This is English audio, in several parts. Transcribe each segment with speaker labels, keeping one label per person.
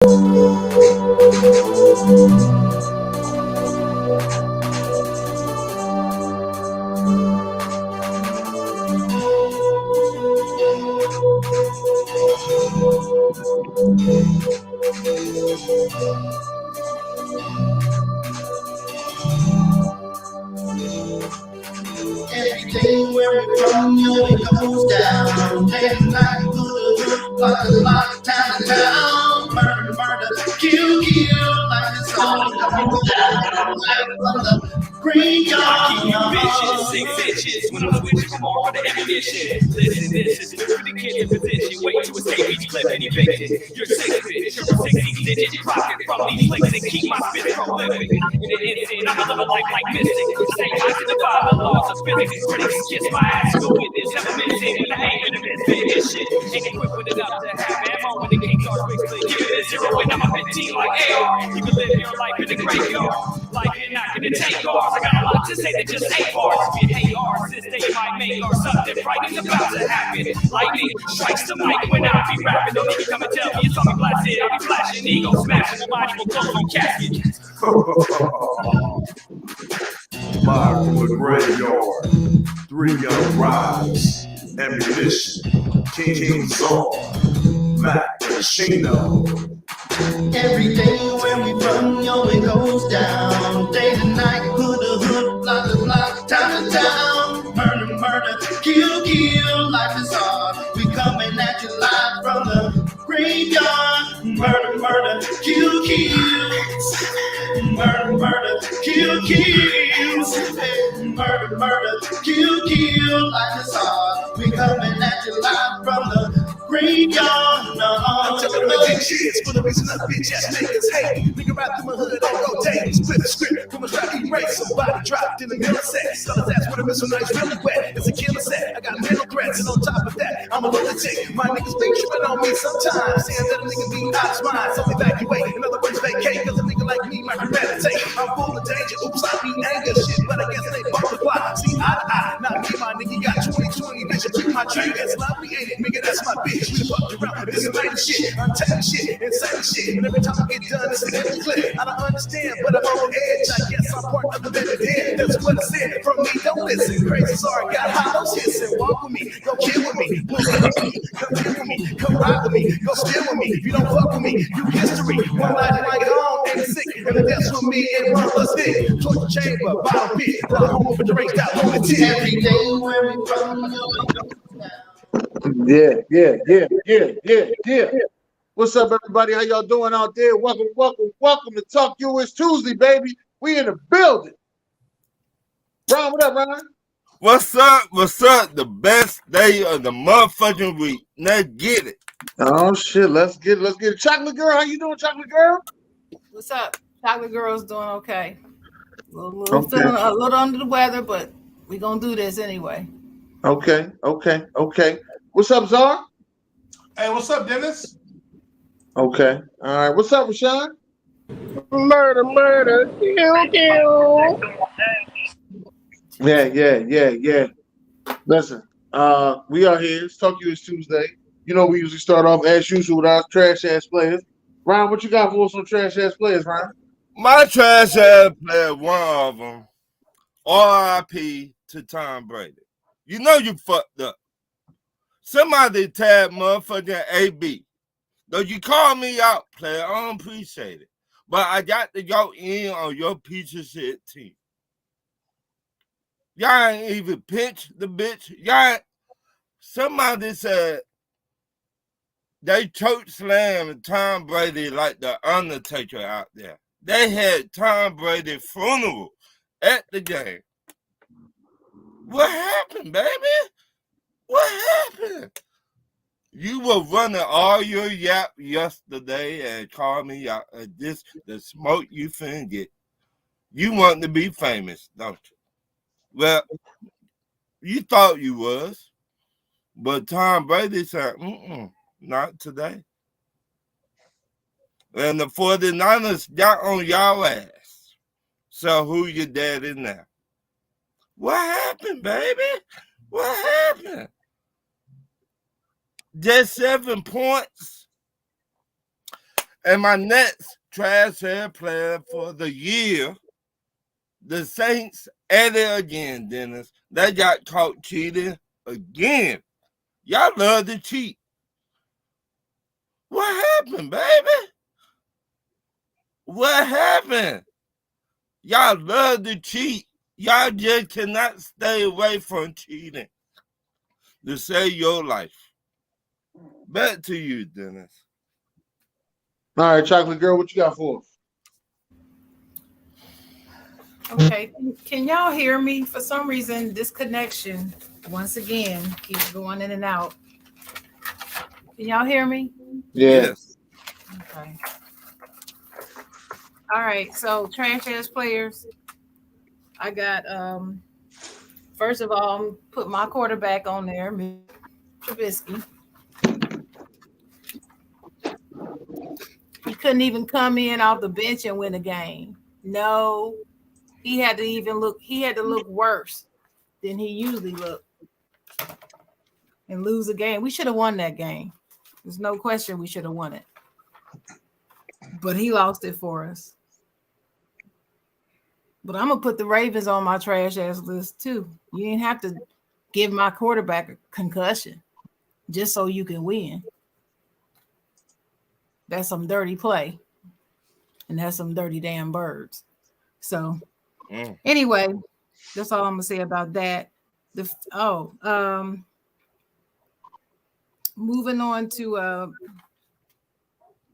Speaker 1: Everything where we from, it goes down. Day and night, hood, like a lot of town to town. Murder, murder, kill, kill, like the song coming down. Like from the graveyard.
Speaker 2: Bitches, 6 inches when I'm switching from more for the ammunition. Listen, this is good for the kids in position. Wait to escape each clip and eviction. You're 6 bitch, you're a 16-digit profit from these flicks and keep my spit prolific. In an instant, I'm a living life like mystic. Say I to defy the laws of physics. Critics kiss my ass, go witness. Ever been seen when I ain't been a bit this shit. Ain't equipped with enough to have ammo when the king starts quickly. Give it a 0 when I'm a 15 like AR. You can live your life in the graveyard. Life you're not gonna take ours. I got a lot to say that just ain't bars. If you hate ours, this day might make or something frightening's about to happen. Lightning strikes the mic when I be rapping. Don't even come and tell me it's on me blasted. I'll be flashing ego, smashing. Nobody will close on casket.
Speaker 3: Live from the graveyard, 3 young brides, ammunition, King Czar, Mac Chino.
Speaker 1: Everything where we from, it goes down. Day to night, hood to hood, block to block, town to town. Murder, murder, kill, kill, life is hard. We coming at you live from the graveyard. Murder, murder, kill, kill. Murder, murder, kill, kill. Murder, murder, kill, kill, life is hard. We coming at you live from the graveyard.
Speaker 3: I'm telling them to shit for the reason that bitch ass niggas hate. Nigga rap through my hood on rotate. Split the script from a trap erase. Somebody dropped in the middle set. Colors that's where the missile nice really wet. It's a killer set. I got mental threats, and on top of that, I'm a lunatic. My niggas be tripping on me sometimes, saying that a nigga be out his mind. So evacuate, in other words, vacate. Cause a nigga like me might premeditate. I'm full of danger. Oops, I be anger shit, but I guess they multiply. See eye to eye, not me, my nigga got 20/20 vision. Keep my triggers lovely, ain't it? Nigga, that's my bitch. We fucked around. This is lame shit, untamed shit, insane shit. And every time I get done, it's an empty clip. I don't understand, but I'm on edge. I guess I'm part of the better dead. That's what it said. From me, don't listen. Crazy, sorry, got hollows hissing. Walk with me, go kill with me. Come chill with me, come ride with me, go steal with me. If you don't fuck with me, you history. One life like on, ain't sick. And the death's with me and one plus dick. Torture chamber, bottom pit. The home of the race got on the tip.
Speaker 1: Everything where we from, it goes down.
Speaker 4: Yeah. What's up, everybody? How y'all doing out there? Welcome to Talk US Tuesday, baby. We in the building. Ron, what up, Ron?
Speaker 5: What's up? The best day of the motherfucking week. Let's get it.
Speaker 4: Oh shit, let's get it. Chocolate girl, how you doing, chocolate girl?
Speaker 6: What's up? Chocolate girl's doing okay. Feeling a little under the weather, but we gonna do this anyway.
Speaker 4: Okay. What's up, Czar?
Speaker 7: Hey, what's up, Dennis?
Speaker 4: Okay. All right. What's up, Rashawn?
Speaker 8: Murder, kill.
Speaker 4: Yeah. Listen, we are here. It's Talk US Tuesday. You know we usually start off as usual with our trash ass players. Ryan, what you got for us on trash ass players, Ryan?
Speaker 5: My trash ass player, one of them, RIP to Tom Brady. You know you fucked up. Somebody tagged motherfucking AB. Though you call me out, player, I don't appreciate it. But I got to go in on your piece of shit team. Y'all ain't even pinch the bitch. Somebody said they choke slammed Tom Brady like the Undertaker out there. They had Tom Brady funeral at the game. What happened, baby? What happened? You were running all your yap yesterday and called me out. This the smoke you finna get. You want to be famous, don't you? Well, you thought you was, but Tom Brady said, not today. And the 49ers got on y'all ass. So who your daddy now? What happened, baby? What happened? Just 7 points. And my next trash ass player for the year, the Saints at it again, Dennis. They got caught cheating again. Y'all love to cheat. What happened, baby? What happened? Y'all love to cheat. Y'all just cannot stay away from cheating to save your life. Back to you, Dennis.
Speaker 4: All right, Chocolate Girl, what you got for us?
Speaker 6: Okay, can y'all hear me? For some reason, this connection, once again, keeps going in and out. Can y'all hear me?
Speaker 4: Yes.
Speaker 6: Okay. All right, so trash ass players. I got, first of all, I'm put my quarterback on there, Trubisky. He couldn't even come in off the bench and win a game. No, he had to look worse than he usually looked and lose a game. We should have won that game. There's no question we should have won it. But he lost it for us. But I'm going to put the Ravens on my trash ass list too. You didn't have to give my quarterback a concussion just so you can win. That's some dirty play. And that's some dirty damn birds. So anyway, that's all I'm gonna say about that. Moving on to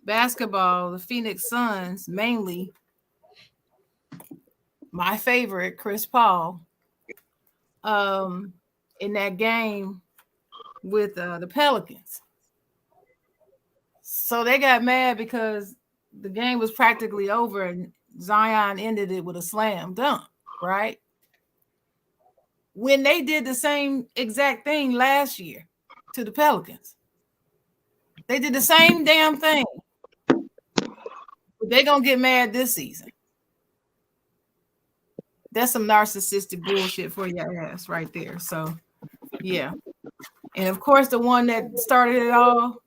Speaker 6: basketball, the Phoenix Suns, mainly my favorite, Chris Paul, in that game with the Pelicans. So they got mad because the game was practically over and Zion ended it with a slam dunk, right? When they did the same exact thing last year to the Pelicans. They did the same damn thing. But they're going to get mad this season. That's some narcissistic bullshit for your ass right there. So, yeah. And, of course, the one that started it all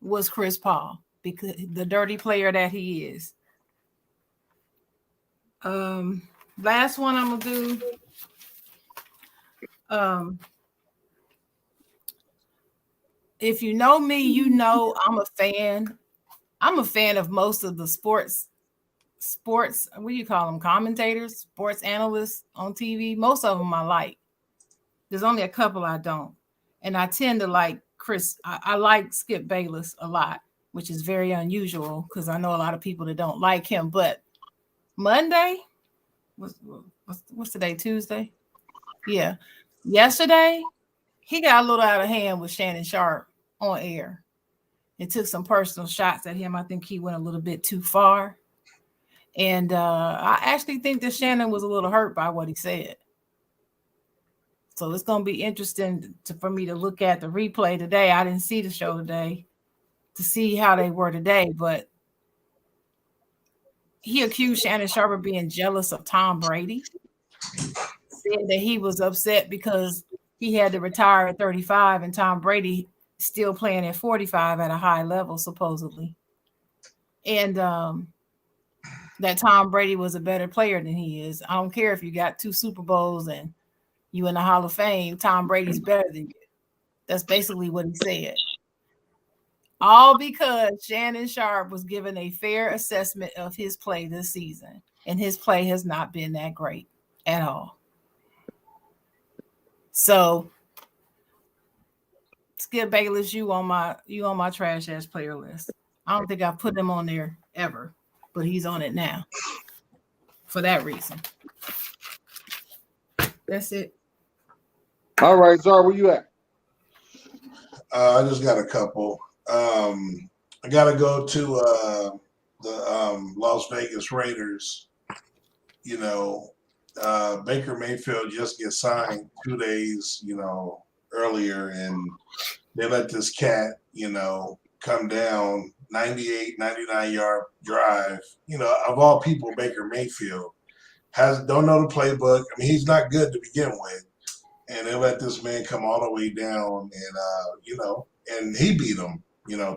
Speaker 6: was Chris Paul, because the dirty player that he is. Last one I'm gonna do. If you know me, you know I'm a fan. I'm a fan of most of the sports. What do you call them? Commentators, sports analysts on TV. Most of them I like. There's only a couple I don't, and I tend to like Chris. I like Skip Bayless a lot, which is very unusual because I know a lot of people that don't like him. But Monday, what's today? Tuesday? Yeah. Yesterday, he got a little out of hand with Shannon Sharpe on air. It took some personal shots at him. I think he went a little bit too far. And I actually think that Shannon was a little hurt by what he said. So it's going to be interesting for me to look at the replay today. I didn't see the show today to see how they were today, but he accused Shannon Sharpe of being jealous of Tom Brady. Said that he was upset because he had to retire at 35 and Tom Brady still playing at 45 at a high level, supposedly. And that Tom Brady was a better player than he is. I don't care if you got 2 Super Bowls and you in the Hall of Fame, Tom Brady's better than you. That's basically what he said. All because Shannon Sharpe was given a fair assessment of his play this season, and his play has not been that great at all. So, Skip Bayless, you on my trash ass player list. I don't think I put him on there ever, but he's on it now for that reason. That's it.
Speaker 4: All right, Zar, where you at?
Speaker 7: I just got a couple. I got to go to the Las Vegas Raiders. You know, Baker Mayfield just get signed 2 days, earlier, and they let this cat, come down 98, 99-yard drive. Of all people, Baker Mayfield don't know the playbook. I mean, he's not good to begin with. And they let this man come all the way down and, and he beat him,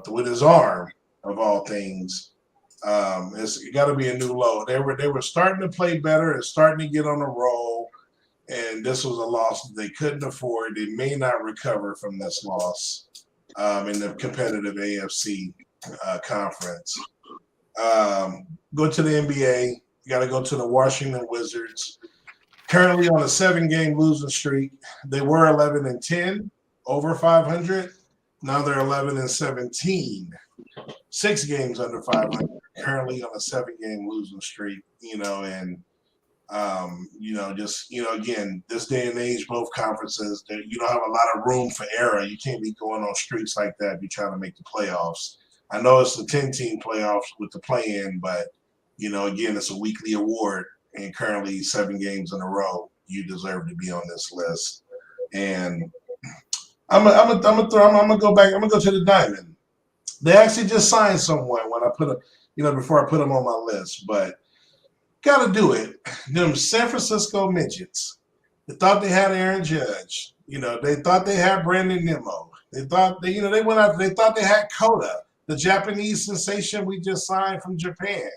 Speaker 7: with his arm. of all things. It's got to be a new low. They were starting to play better and starting to get on a roll, and this was a loss that they couldn't afford. They may not recover from this loss in the competitive AFC conference. Go to the NBA. You got to go to the Washington Wizards. Currently on a 7-game losing streak. They were 11-10, over 500. Now they're 11-17, 6 games under 500. Currently on a 7-game losing streak. Again, this day and age, both conferences, you don't have a lot of room for error. You can't be going on streaks like that if you're trying to make the playoffs. I know it's the 10-team playoffs with the play-in, but again, it's a weekly award, and currently 7 games in a row, you deserve to be on this list. And I'm gonna go back. I'm gonna go to the Diamond. They actually just signed someone when I put before I put them on my list, but gotta do it. Them San Francisco Midgets. They thought they had Aaron Judge. They thought they had Brandon Nimmo. They thought they went out. They thought they had Coda, the Japanese sensation we just signed from Japan.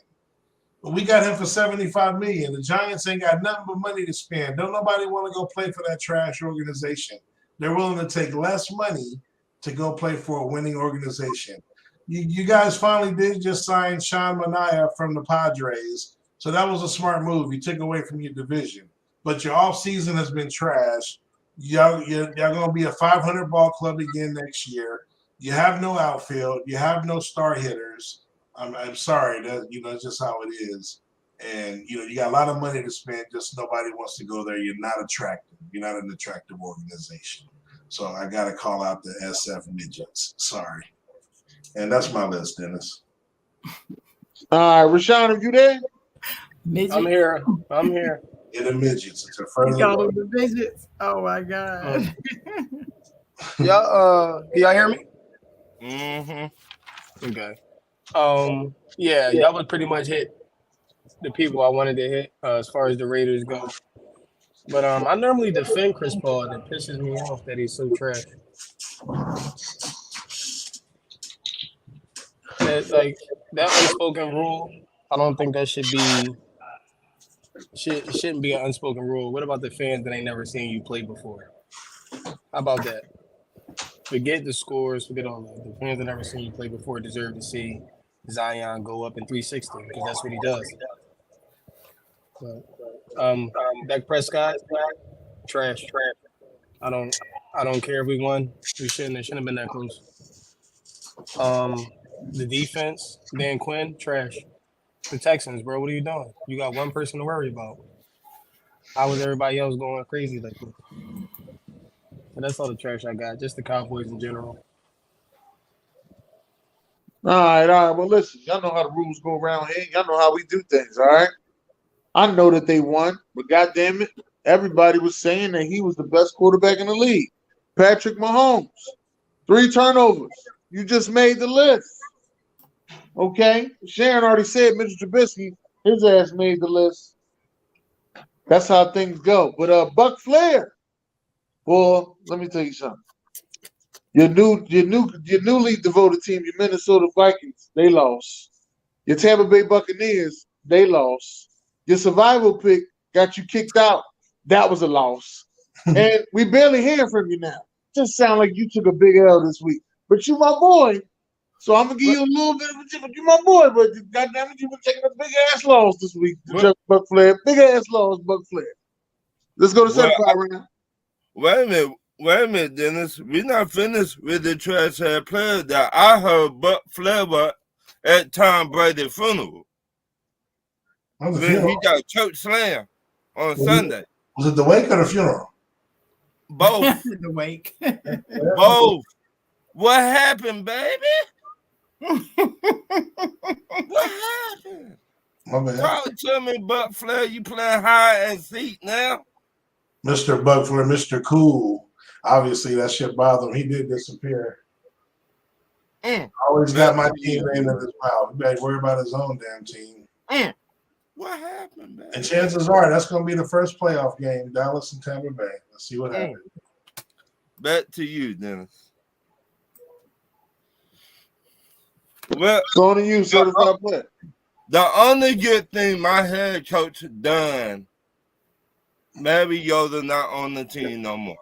Speaker 7: But we got him for $75 million. The Giants ain't got nothing but money to spend. Don't nobody want to go play for that trash organization. They're willing to take less money to go play for a winning organization. You guys finally did just sign Sean Manaea from the Padres. So that was a smart move. You took away from your division. But your offseason has been trash. Y'all going to be a 500 ball club again next year. You have no outfield. You have no star hitters. I'm sorry. It's just how it is. And, you got a lot of money to spend. Just nobody wants to go there. You're not attractive. You're not an attractive organization. So I got to call out the SF Midgets. Sorry. And that's my list, Dennis.
Speaker 4: All right, Rashawn, are you there?
Speaker 6: Midget.
Speaker 9: I'm here.
Speaker 7: In the midgets. It's a further.
Speaker 6: You call them the midgets. Oh my God.
Speaker 9: Y'all hear me?
Speaker 5: Mm-hmm.
Speaker 9: Okay. Yeah, y'all would pretty much hit the people I wanted to hit as far as the Raiders go. But I normally defend Chris Paul, and it pisses me off that he's so trash. That unspoken rule, I don't think that shouldn't be an unspoken rule. What about the fans that ain't never seen you play before? How about that? Forget the scores, forget all that. The fans that never seen you play before deserve to see Zion go up in 360 because that's what he does. But, Dak Prescott, trash. I don't care if we won. It shouldn't have been that close. The defense, Dan Quinn, trash. The Texans, bro, what are you doing? You got one person to worry about. How was everybody else going crazy like this? And that's all the trash I got. Just the Cowboys in general.
Speaker 4: All right. Well, listen, y'all know how the rules go around here. Y'all know how we do things, all right? I know that they won, but goddamn it, everybody was saying that he was the best quarterback in the league. Patrick Mahomes, 3 turnovers. You just made the list. Okay? Sharon already said Mitchell Trubisky, his ass made the list. That's how things go. But Buck Flair, well, let me tell you something. Your newly devoted team, your Minnesota Vikings, they lost. Your Tampa Bay Buccaneers, they lost. Your survival pick got you kicked out. That was a loss. And we barely hear from you now. Just sound like you took a big L this week. But you my boy. So I'm gonna give you a little bit of a tip. But you my boy, but goddamn it, you were taking a big ass loss this week. Buck Flair. Big ass loss, Buck Flair. Let's go to certified right now.
Speaker 5: Wait a minute, Dennis. We're not finished with the trash ass player that I heard Buck Flair at Tom Brady's funeral. When he got church slam on Sunday.
Speaker 7: Was it the wake or the funeral?
Speaker 5: Both.
Speaker 6: The wake.
Speaker 5: Both. What happened, baby? What happened?
Speaker 7: My bad.
Speaker 5: Talk to me, Buck Flair. You playing high and seat now?
Speaker 7: Mr. Buck Flair, Mr. Cool. Obviously, that shit bothered him. He did disappear. Always got my team name in his mouth. He better worry about his own damn team.
Speaker 5: What happened, man?
Speaker 7: And chances are that's going to be the first playoff game, Dallas and Tampa Bay. Let's see what happens.
Speaker 5: Back to you, Dennis. Well,
Speaker 4: So on to you, certified player.
Speaker 5: the only good thing my head coach done, Mariota not on the team no more.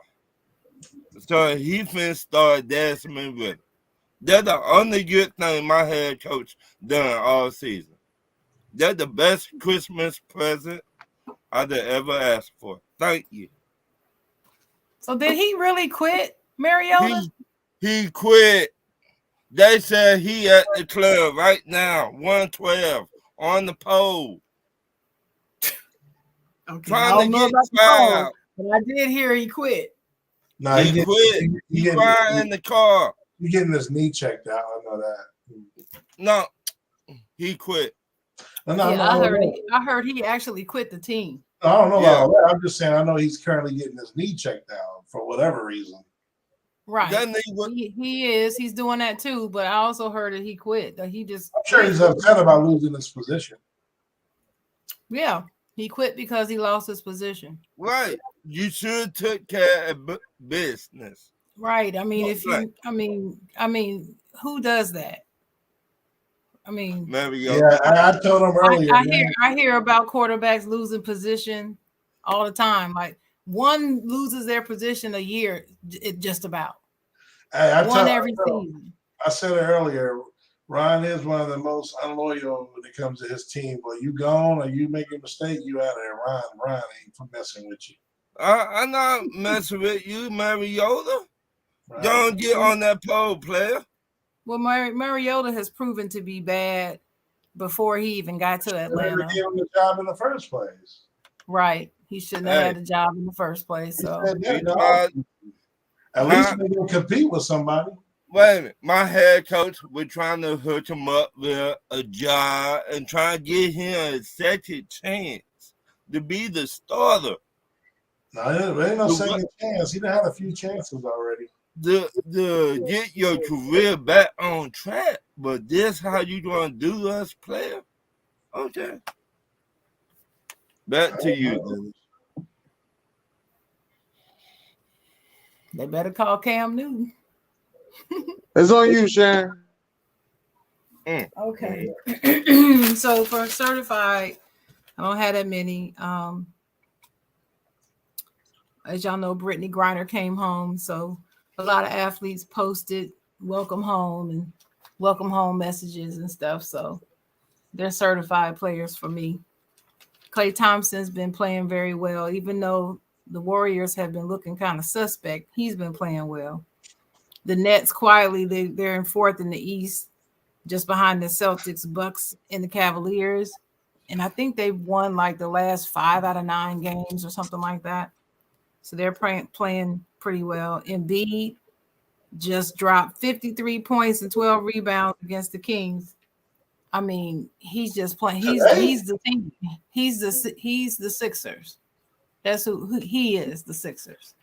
Speaker 5: So he finna start Desmond Ritter. That's the only good thing my head coach done all season. That's the best Christmas present I'd ever asked for. Thank you.
Speaker 6: So did he really quit, Mariota?
Speaker 5: He quit. They said he at the club right now, 112 on the pole.
Speaker 6: Okay,
Speaker 5: Trying
Speaker 6: I
Speaker 5: to
Speaker 6: don't know
Speaker 5: get
Speaker 6: about the
Speaker 5: fired.
Speaker 6: poll, but I did hear he quit.
Speaker 7: Nah,
Speaker 5: He quit. He riding in the car.
Speaker 7: You getting his knee checked out? I know that.
Speaker 5: No, he quit.
Speaker 7: No,
Speaker 6: I heard he actually quit the team.
Speaker 7: I don't know
Speaker 5: Yeah.
Speaker 7: about that. I'm just saying I know he's currently getting his knee checked out for whatever reason.
Speaker 6: Right.
Speaker 5: That nigga was-
Speaker 6: He is. He's doing that too. But I also heard that he quit. That he just.
Speaker 7: I'm sure he's upset about losing his position.
Speaker 6: Yeah, he quit because he lost his position.
Speaker 5: Right. You should took care of business.
Speaker 6: Right. I mean, if
Speaker 5: Right.
Speaker 6: you, I mean, who does that? I mean,
Speaker 5: Mariota.
Speaker 7: Yeah, I told him earlier.
Speaker 6: I hear about quarterbacks losing position all the time. Like one loses their position a year, it just about one every season.
Speaker 7: I said it earlier. Ryan is one of the most unloyal when it comes to his team. But you gone or you make a mistake, you out of there. Ryan ain't messing with you.
Speaker 5: I'm not messing with you, Mariota.
Speaker 7: Right.
Speaker 5: Don't get on that pole, player.
Speaker 6: Well, Mariota has proven to be bad before he even got to Atlanta.
Speaker 7: Never gave him the job in the first place.
Speaker 6: Right. He shouldn't have had a job in the first place. So
Speaker 7: at least they can compete with somebody.
Speaker 5: Wait a minute. My head coach was trying to hook him up with a job and trying to get him a second chance to be the starter.
Speaker 7: No, there ain't no second chance. He done had a few chances already.
Speaker 5: To get your career back on track, but this how you gonna do us, player? Okay. Back to you, Dennis.
Speaker 6: They better call Cam Newton.
Speaker 4: It's on you, Sharon.
Speaker 6: Okay. So for certified, I don't have that many. As y'all know, Brittany Griner came home, so a lot of athletes posted welcome home and welcome home messages and stuff. So they're certified players for me. Klay Thompson's been playing very well, even though the Warriors have been looking kind of suspect. He's been playing well. The Nets quietly, they're in fourth in the East, just behind the Celtics, Bucks, and the Cavaliers. And I think they've won like the last 5 out of 9 games or something like that. So they're playing pretty well. Embiid just dropped 53 points and 12 rebounds against the Kings. I mean, he's just playing. He's the team. He's the Sixers. That's who he is, the Sixers.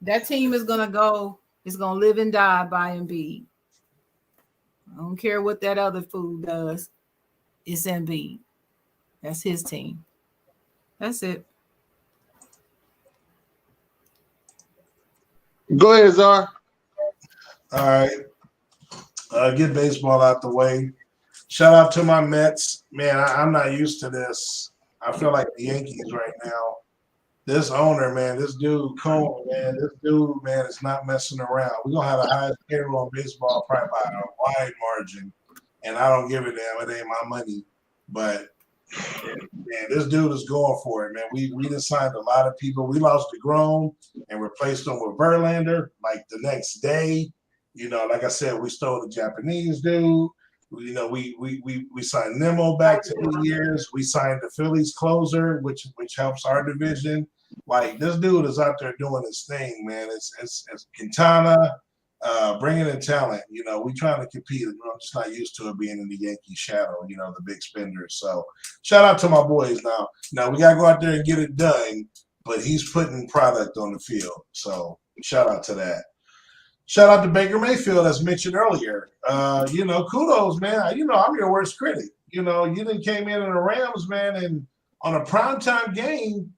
Speaker 6: That team is gonna go. It's gonna live and die by Embiid. I don't care what that other fool does. It's Embiid. That's his team. That's it.
Speaker 4: Go ahead, Czar.
Speaker 7: All right. Get baseball out the way. Shout out to my Mets. Man, I'm not used to this. I feel like the Yankees right now. This owner, man, this dude, Cone, man, is not messing around. We're going to have the highest payroll in baseball probably by a wide margin. And I don't give a damn. It ain't my money. But, man, this dude is going for it, man. We just signed a lot of people. We lost DeGrom and replaced them with Verlander like the next day. You know, like I said, we stole the Japanese dude. You know, we signed Nemo back to 8 years. We signed the Phillies closer, which helps our division. Like, this dude is out there doing his thing, man. It's Quintana bringing in talent. You know, we trying to compete. I'm just not used to it being in the Yankee shadow. You know, the big spenders. So shout out to my boys now. Now we gotta go out there and get it done. But he's putting product on the field. So shout out to that. Shout out to Baker Mayfield, as mentioned earlier. You know, kudos, man. You know, I'm your worst critic. You know, you done came in the Rams, man, and on a primetime game,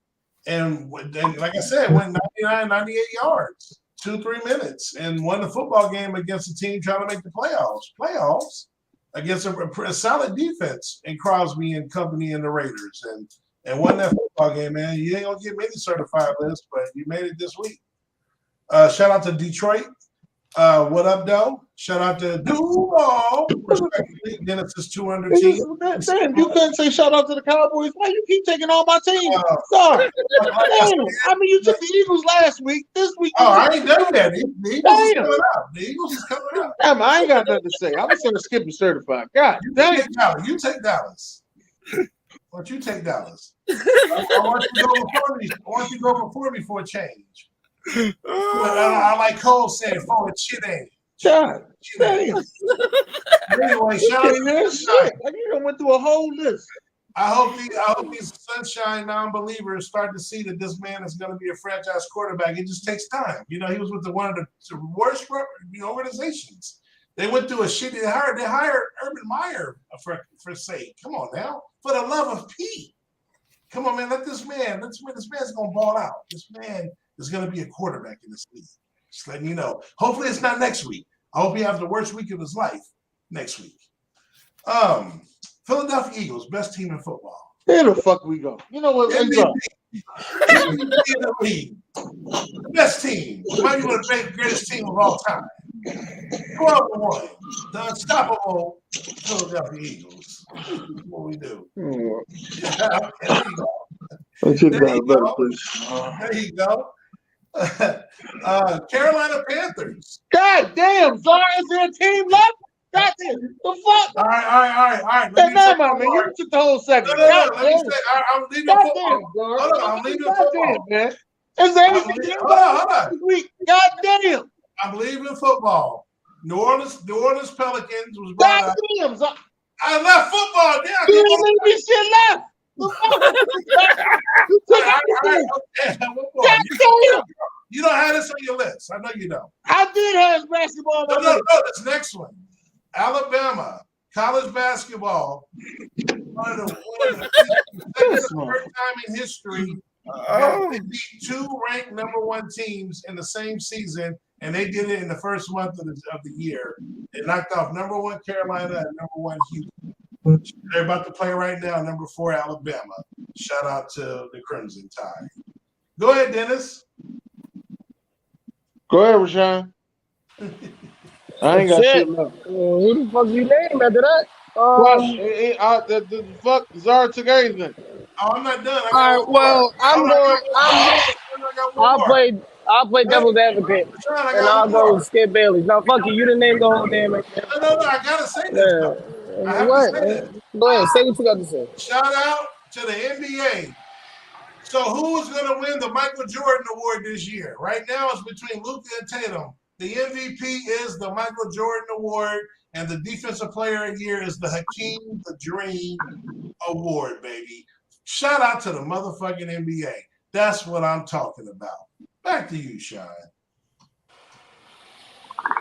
Speaker 7: and like I said, went 99, 98 yards, 2-3 minutes, and won the football game against a team trying to make the playoffs. against a solid defense in Crosby and company and the Raiders, and won that football game, man. You ain't gonna get many certified lists, but you made it this week. Shout out to Detroit. What up, though? Shout out to Duval, respectively. Dennis's 200 team.
Speaker 4: Damn, you couldn't say shout out to the Cowboys. Why you keep taking all my teams? Sorry. Damn. I mean, you took the Eagles last week. This week.
Speaker 7: Oh, I ain't done that. The Eagles is coming out. The Eagles is coming out.
Speaker 4: Damn, I ain't got nothing to say. I'm just gonna skip the certified. God damn.
Speaker 7: You take Dallas. Why don't you take Dallas? I want you to go before me. I want you to go before me for a change. I like Cole saying, "For a shit ain't."
Speaker 4: God damn.
Speaker 7: Anyway, shout out to
Speaker 4: shit. Like you done went through a whole list.
Speaker 7: I hope these Sunshine non-believers start to see that this man is going to be a franchise quarterback. It just takes time. You know, he was with one of the worst organizations. They went through a shitty. They hired Urban Meyer for sake. Come on now, for the love of Pete. Come on, man. This man's going to ball out. This man is going to be a quarterback in this league. Just letting you know. Hopefully, it's not next week. I hope he has the worst week of his life next week. Philadelphia Eagles, best team in football.
Speaker 4: Where the fuck we go? You know what? Let's go.
Speaker 7: Best team. Might be one of the greatest team of all time. 12-1. The unstoppable Philadelphia Eagles. That's what we do. There you go. Carolina Panthers.
Speaker 4: God damn, Zara, is there a team left? God damn, the fuck?
Speaker 7: All right.
Speaker 4: Never mind, man. You took the whole segment.
Speaker 7: No. I'm leaving football. Hold on, I'm leaving football.
Speaker 4: Man. Is there anything
Speaker 7: hold on.
Speaker 4: this week? God damn.
Speaker 7: I'm leaving football. New Orleans Pelicans was brought
Speaker 4: God
Speaker 7: up.
Speaker 4: damn, Zara.
Speaker 7: I left football. Damn.
Speaker 4: You didn't leave me shit left.
Speaker 7: You don't have this on your list. I know you don't.
Speaker 4: I did have basketball on my list.
Speaker 7: No, this next one. Alabama, college basketball. One of the first time in history they beat two ranked #1 teams in the same season, and they did it in the first month of the year. They knocked off #1 Carolina and #1 Houston. They're about to play right now, #4 Alabama. Shout out to the Crimson Tide. Go ahead, Dennis.
Speaker 4: Go ahead, Rashawn. I ain't got shit left.
Speaker 9: Who the fuck you name after that?
Speaker 4: The fuck Zara took everything.
Speaker 7: Oh, I'm not done.
Speaker 9: All right, well, I'll play devil's advocate, and I'll go Skip Bayless. Now, fuck you. You didn't name the whole damn.
Speaker 7: No. I gotta say this. I have to say this.
Speaker 9: Go ahead. Say what you got to say.
Speaker 7: Shout out to the NBA. So who is going to win the Michael Jordan Award this year? Right now, it's between Luka and Tatum. The MVP is the Michael Jordan Award, and the Defensive Player of the Year is the Hakeem the Dream Award, baby. Shout out to the motherfucking NBA. That's what I'm talking about. Back to you, Sean.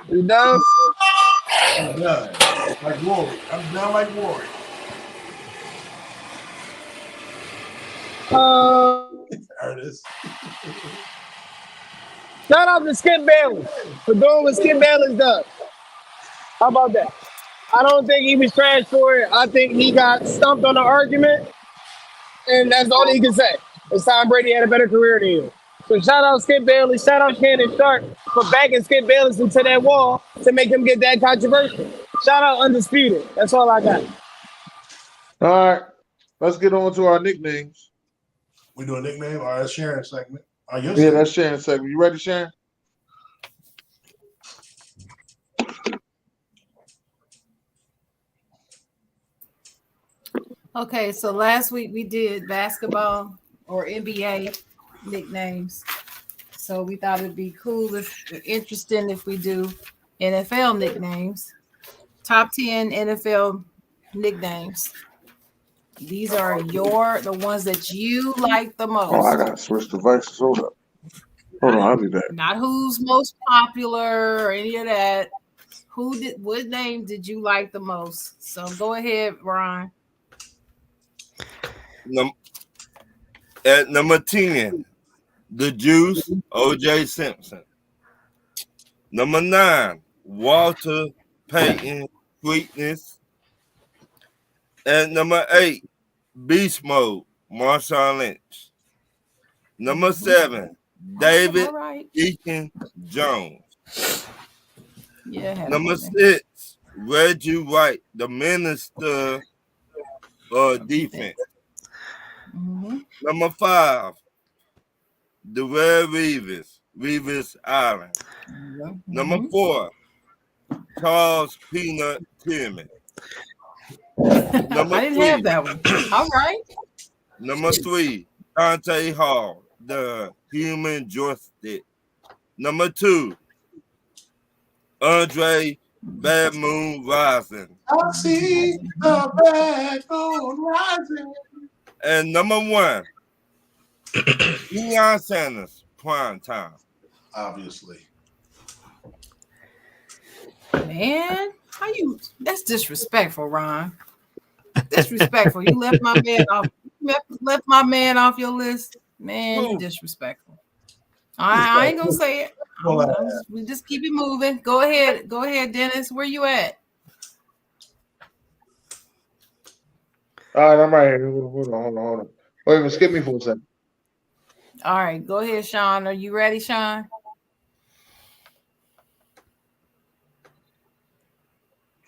Speaker 9: You done?
Speaker 7: I'm done. Like Warwick. I'm done like Warwick. Ernest.
Speaker 9: Shout out to Skip Bayless for doing what Skip Bayless does. How about that? I don't think he was trash for it. I think he got stumped on the argument, and that's all he can say. It's Tom Brady had a better career than him. So shout out Skip Bayless. Shout out Shannon Sharp for backing Skip Bayless into that wall to make him get that controversial. Shout out Undisputed. That's all I got.
Speaker 4: All right. Let's get on to our nicknames.
Speaker 7: We do a nickname? All right, that's Sharon's segment.
Speaker 4: Yeah, that's Sharon's segment. You ready, Sharon?
Speaker 6: Okay, so last week we did basketball or NBA nicknames. So we thought it'd be cool interesting if we do NFL nicknames. Top 10 NFL nicknames. These are the ones that you like the most.
Speaker 4: Oh, I gotta switch devices. Hold up. Hold on, I'll be back.
Speaker 6: Not who's most popular or any of that. What name did you like the most? So go ahead, Ron.
Speaker 5: At number 10, The Juice, O.J. Simpson. Number 9, Walter Payton, Sweetness, At number 8, Beast Mode, Marshawn Lynch. Number 7, David
Speaker 6: All right.
Speaker 5: Deacon Jones.
Speaker 6: Yeah. Had a
Speaker 5: Number
Speaker 6: good name.
Speaker 5: 6, Reggie White, the minister of defense.
Speaker 6: Mhm.
Speaker 5: Number 5, the Red Reeves Island. Number
Speaker 6: Mhm.
Speaker 5: 4, Charles Peanut Tillman. Number
Speaker 6: I didn't
Speaker 5: 3,
Speaker 6: have that one. All right.
Speaker 5: Number 3, Dante Hall, the human joystick. Number 2, Andre Bad Moon Rising.
Speaker 7: I see the bad moon rising.
Speaker 5: And number 1, Deion Sanders, Prime Time.
Speaker 7: Obviously.
Speaker 6: Man, how you? That's disrespectful, Ron. Disrespectful. You left my man off. Left my man off your list. Man, you disrespectful. I ain't gonna say it. We just keep it moving. Go ahead, Dennis. Where you at?
Speaker 4: All right, I'm right here. Hold on. Wait a minute, skip me for a second.
Speaker 6: All right, go ahead, Sean. Are you ready, Sean?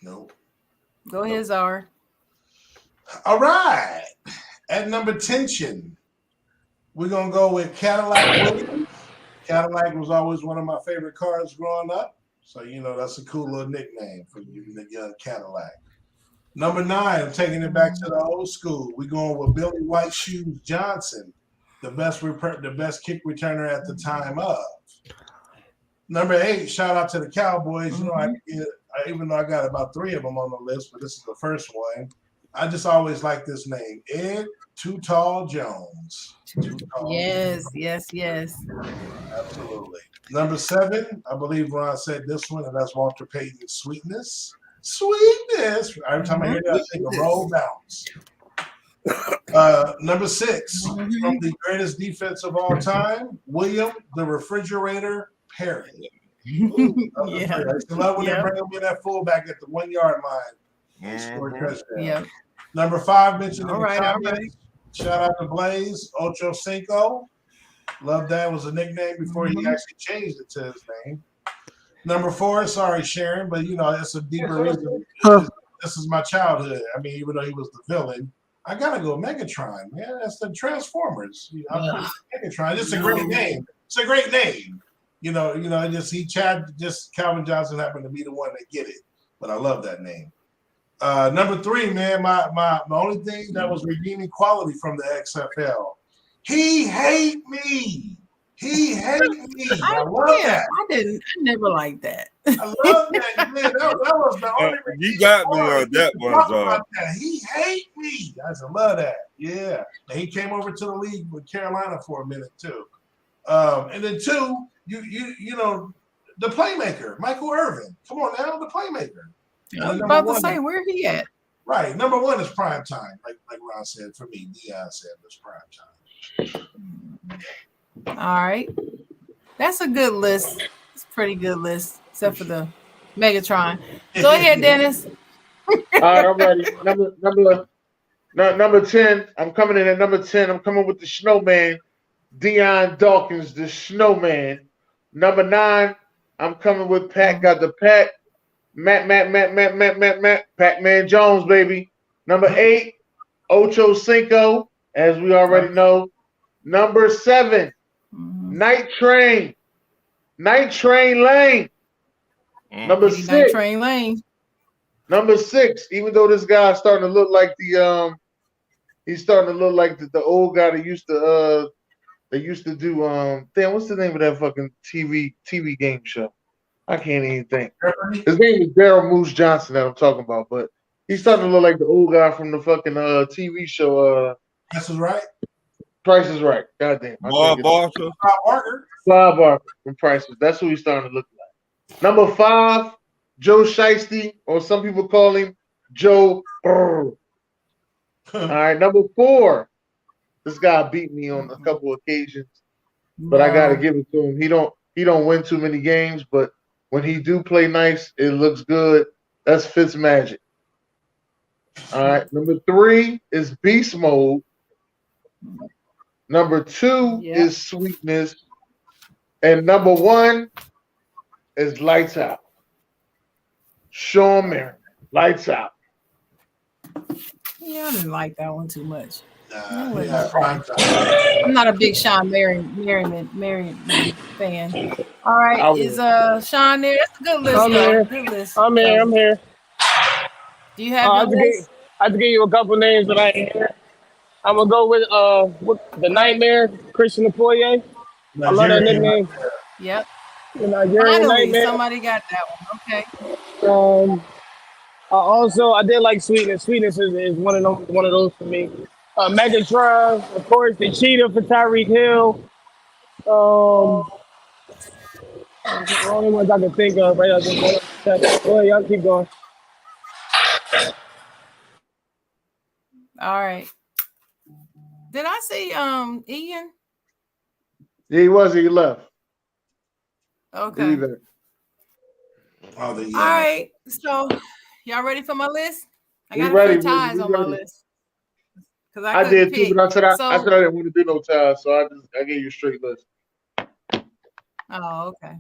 Speaker 7: Nope.
Speaker 6: Go ahead, Zara.
Speaker 7: All right. At number 10, we're going to go with Cadillac Williams. Cadillac was always one of my favorite cars growing up. So, that's a cool little nickname for you, the young Cadillac. Number 9, I'm taking it back to the old school. We're going with Billy White Shoes Johnson, the best kick returner at the time of. Number 8, shout out to the Cowboys. Even though I got about 3 of them on the list, but this is the first one. I just always like this name, Ed Too Tall Jones.
Speaker 6: Yes.
Speaker 7: Absolutely. Number 7, I believe Ron said this one, and that's Walter Payton's Sweetness. Every time I hear that, I think of Roll Bounce. Number 6, from the greatest defense of all time, William the Refrigerator Perry. I love when they bring him in that fullback at the 1 yard line. Score touchdown.
Speaker 6: Yep.
Speaker 7: Number 5 mentioned
Speaker 6: All
Speaker 7: in the
Speaker 6: right.
Speaker 7: comments. Shout out to Blaze Ocho Cinco. Love that was a nickname before he actually changed it to his name. Number 4, sorry Sharon, but it's a deeper reason. This is my childhood. I mean, even though he was the villain, I gotta go Megatron, man. That's the Transformers. Megatron. It's a great name. It's a great name. Calvin Johnson happened to be the one that get it, but I love that name. Number 3, man, my only thing that was redeeming quality from the XFL. He hate me. I love that.
Speaker 6: I never liked that.
Speaker 7: I love that, man. That was the only
Speaker 5: You got me on that one, Zara.
Speaker 7: He hate me. I love that. Yeah. And he came over to the league with Carolina for a minute too. And then 2, the playmaker, Michael Irvin. Come on now, the playmaker.
Speaker 6: I was about to say, where he at?
Speaker 7: Right. Number 1 is prime time, like Ron said. For me, Deion said it's prime time.
Speaker 6: All right. That's a good list. It's a pretty good list, except for the Megatron. Go ahead, Dennis.
Speaker 4: All right, I'm ready. Number 10. I'm coming in at number 10. I'm coming with the Snowman, Deion Dawkins, the Snowman. Number 9. I'm coming with Pat. Got the Pat. Matt, Pac-Man Jones, baby. Number 8, Ocho Cinco, as we already know. Number 7, Night Train Lane. Number 6,
Speaker 6: Night Train Lane.
Speaker 4: Number 6, even though this guy's starting to look like he's starting to look like the old guy that used to do what's the name of that fucking TV game show? I can't even think. His name is Daryl Moose Johnson that I'm talking about, but he's starting to look like the old guy from the fucking TV show.
Speaker 7: Price is Right.
Speaker 4: Price is Right. Goddamn.
Speaker 5: Bob Barker.
Speaker 4: Bob Barker from Price. That's who he's starting to look like. Number 5, Joe Shiesty, or some people call him Joe. All right. Number 4, this guy beat me on a couple occasions, but I gotta give it to him. He don't win too many games, but when he do play nice, it looks good. That's Fitzmagic. All right. Number 3 is Beast Mode. Number 2
Speaker 6: Yep.
Speaker 4: is Sweetness. And number 1 is Lights Out. Sean Merriman. Lights Out.
Speaker 6: Yeah, I didn't like that one too much.
Speaker 7: Nah, yeah, prime time.
Speaker 6: I'm not a big Sean Merriman fan. All right, is Sean there? That's a good list.
Speaker 9: I'm
Speaker 6: though.
Speaker 9: here.
Speaker 6: Good list.
Speaker 9: I'm here.
Speaker 6: Do you have
Speaker 9: I
Speaker 6: your list?
Speaker 9: have to give you a couple names that I ain't hear. I'm gonna go with the Nightmare, Christian Okoye. I love that nickname.
Speaker 6: Yep.
Speaker 9: The Nigerian
Speaker 6: Finally,
Speaker 9: Nightmare.
Speaker 6: somebody got that one. Okay.
Speaker 9: I did like Sweetness. Sweetness is one of those for me. Megatron, of course, the Cheetah for Tyreek Hill. The only ones I can think of right now. Go ahead, y'all keep going.
Speaker 6: All right. Did I see Ian?
Speaker 4: Yeah, he was. He left.
Speaker 6: Okay.
Speaker 4: Leave it.
Speaker 7: Oh, the
Speaker 6: All right. So y'all ready for my list? I
Speaker 4: We
Speaker 6: got
Speaker 4: ready,
Speaker 6: a few ties
Speaker 4: we
Speaker 6: on my
Speaker 4: ready.
Speaker 6: list. Because
Speaker 4: I did too, but I said I
Speaker 6: So-
Speaker 4: said I didn't want to do no ties, so I gave you a straight list.
Speaker 6: Oh, okay.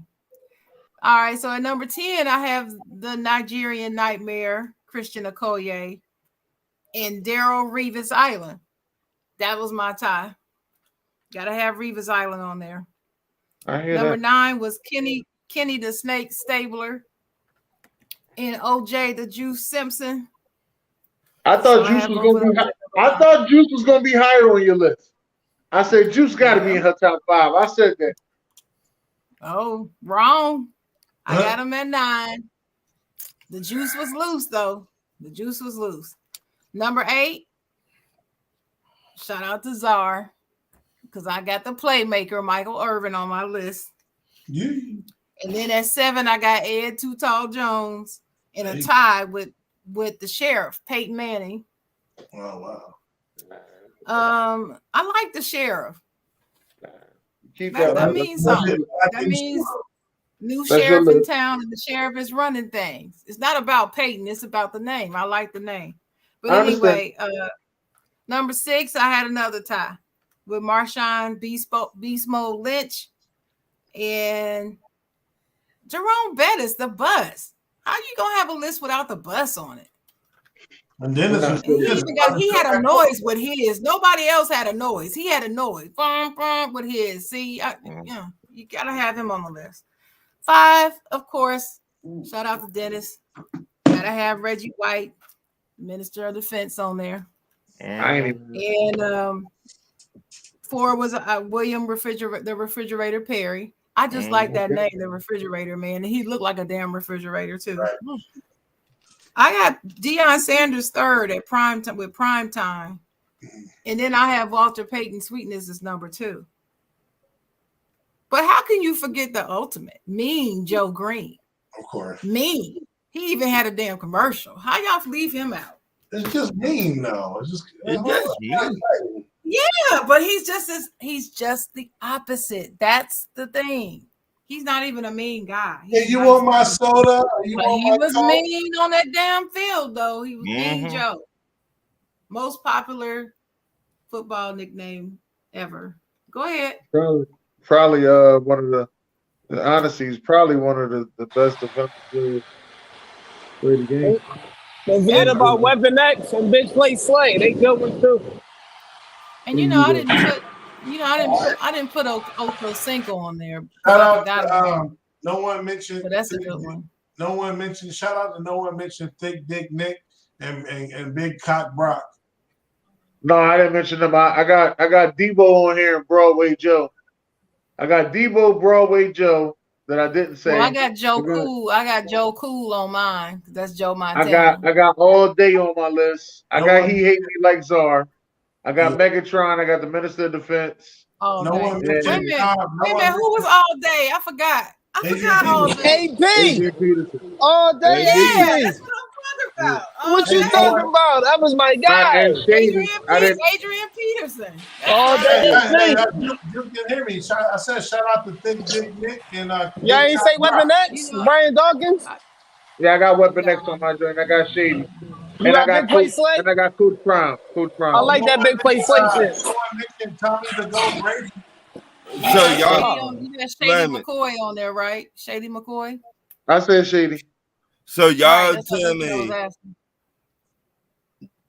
Speaker 6: All right. So at number 10, I have the Nigerian Nightmare, Christian Okoye, and Daryl Reeves Island. That was my tie. Gotta have Reeves Island on there.
Speaker 4: I hear
Speaker 6: Number
Speaker 4: that.
Speaker 6: 9 was Kenny the Snake Stabler, and OJ the Juice Simpson.
Speaker 4: I thought
Speaker 6: So I
Speaker 4: Juice
Speaker 6: have
Speaker 4: was
Speaker 6: both
Speaker 4: gonna
Speaker 6: of
Speaker 4: be.
Speaker 6: them.
Speaker 4: I thought Juice was gonna be higher on your list. I said Juice got to be in her top 5. I said that.
Speaker 6: Oh, wrong. I
Speaker 7: Huh?
Speaker 6: got him at 9. The juice was loose, though. The juice was loose. Number 8, shout out to Czar, because I got the playmaker, Michael Irvin, on my list.
Speaker 7: Yeah.
Speaker 6: And then at 7, I got Ed Too Tall Jones in a
Speaker 7: Hey.
Speaker 6: tie with the sheriff, Peyton Manning.
Speaker 7: Oh wow.
Speaker 6: I like the sheriff.
Speaker 4: Keep
Speaker 6: That
Speaker 4: that.
Speaker 6: means something. That
Speaker 7: think
Speaker 6: means new
Speaker 4: That's your
Speaker 6: sheriff in
Speaker 4: list.
Speaker 6: town, and the sheriff is running things. It's not about Peyton, it's about the name. I like the name. But
Speaker 4: I understand.
Speaker 6: anyway, number 6, I had another tie with Marshawn Beast Mode Lynch and Jerome Bettis, the bus. How you gonna have a list without the bus on it?
Speaker 7: And then
Speaker 6: And he had a noise with his. Nobody else had a noise. He had a noise. With his. See, you gotta have him on the list. 5, of course. Shout out to Dennis. Gotta have Reggie White, Minister of Defense, on there.
Speaker 4: I ain't even.
Speaker 6: And 4 was William the Refrigerator Perry. I just like that name, the Refrigerator Man. And he looked like a damn refrigerator too.
Speaker 7: Right.
Speaker 6: I got Deion Sanders 3rd at prime time with Prime Time, and then I have Walter Payton Sweetness as number 2. But how can you forget the ultimate Mean Joe Green?
Speaker 7: Of course.
Speaker 6: Mean. He even had a damn commercial. How y'all leave him out?
Speaker 7: It's just mean though. It's just
Speaker 6: Yeah, but he's just the opposite. That's the thing. He's not even a mean guy.
Speaker 7: Hey,
Speaker 6: He's
Speaker 7: you
Speaker 6: nice.
Speaker 7: want my soda? You
Speaker 6: But
Speaker 7: want
Speaker 6: he
Speaker 7: my
Speaker 6: was
Speaker 7: Coke?
Speaker 6: mean on that damn field, though. He was Mean Joe. Most popular football nickname ever. Go ahead.
Speaker 4: Probably one of the honestly, he's probably one of the best defensive players play the game.
Speaker 9: Don't forget about Weapon X and Big Play Slay. They good ones too.
Speaker 6: And I didn't put Ocho Cinco on there.
Speaker 7: Shout
Speaker 6: I
Speaker 7: out
Speaker 6: forgot about
Speaker 7: to,
Speaker 6: him,
Speaker 7: no one mentioned.
Speaker 6: but that's a good one.
Speaker 7: No one mentioned. Shout out to no one mentioned Thick Dick Nick and Big Cock Brock.
Speaker 4: No, I didn't mention them. I got Debo on here and Broadway Joe. I got Debo, Broadway Joe that I didn't say.
Speaker 6: Well, I got Joe Cool. I got Joe Cool on mine. That's Joe Montana.
Speaker 4: I got All Day on my list. I
Speaker 7: No
Speaker 4: got
Speaker 7: one-
Speaker 4: He Hate Me Like Czar. I got
Speaker 7: Yeah.
Speaker 4: Megatron. I got the Minister of Defense.
Speaker 6: All
Speaker 7: No
Speaker 6: day.
Speaker 7: one
Speaker 6: Wait a
Speaker 7: mentioned.
Speaker 6: minute.
Speaker 7: no
Speaker 6: Wait a
Speaker 7: one
Speaker 6: minute. Who was all day? I forgot.
Speaker 7: Adrian
Speaker 6: forgot all
Speaker 7: Peterson.
Speaker 6: day.
Speaker 9: AP
Speaker 4: Adrian Peterson.
Speaker 9: all day.
Speaker 6: Yeah, that's what I'm talking about. All
Speaker 9: What you
Speaker 6: day.
Speaker 9: talking about? That was my guy.
Speaker 4: And Shady.
Speaker 6: Adrian Peterson.
Speaker 9: All
Speaker 7: Hey,
Speaker 9: day.
Speaker 7: hey, you can hear me. I said shout out to Thick Dick Nick and
Speaker 9: Y'all ain't say Weapon X?
Speaker 6: You know-
Speaker 9: Brian Dawkins?
Speaker 4: Yeah, I got Weapon X on my joint. I got Shady.
Speaker 9: You
Speaker 4: And I
Speaker 9: got
Speaker 4: got
Speaker 9: big play
Speaker 4: Coach,
Speaker 9: Slay?
Speaker 4: and I got Coach Prime. Coach Prime.
Speaker 9: I like that big play Slay shit.
Speaker 7: Someone mentioned Tommy the Goat Brady.
Speaker 5: So
Speaker 6: You
Speaker 5: y'all,
Speaker 6: got Shady
Speaker 5: wait a minute.
Speaker 6: McCoy on there, right? Shady McCoy.
Speaker 4: I said Shady.
Speaker 5: So y'all
Speaker 6: Right, that's what
Speaker 5: tell
Speaker 6: I was
Speaker 5: me,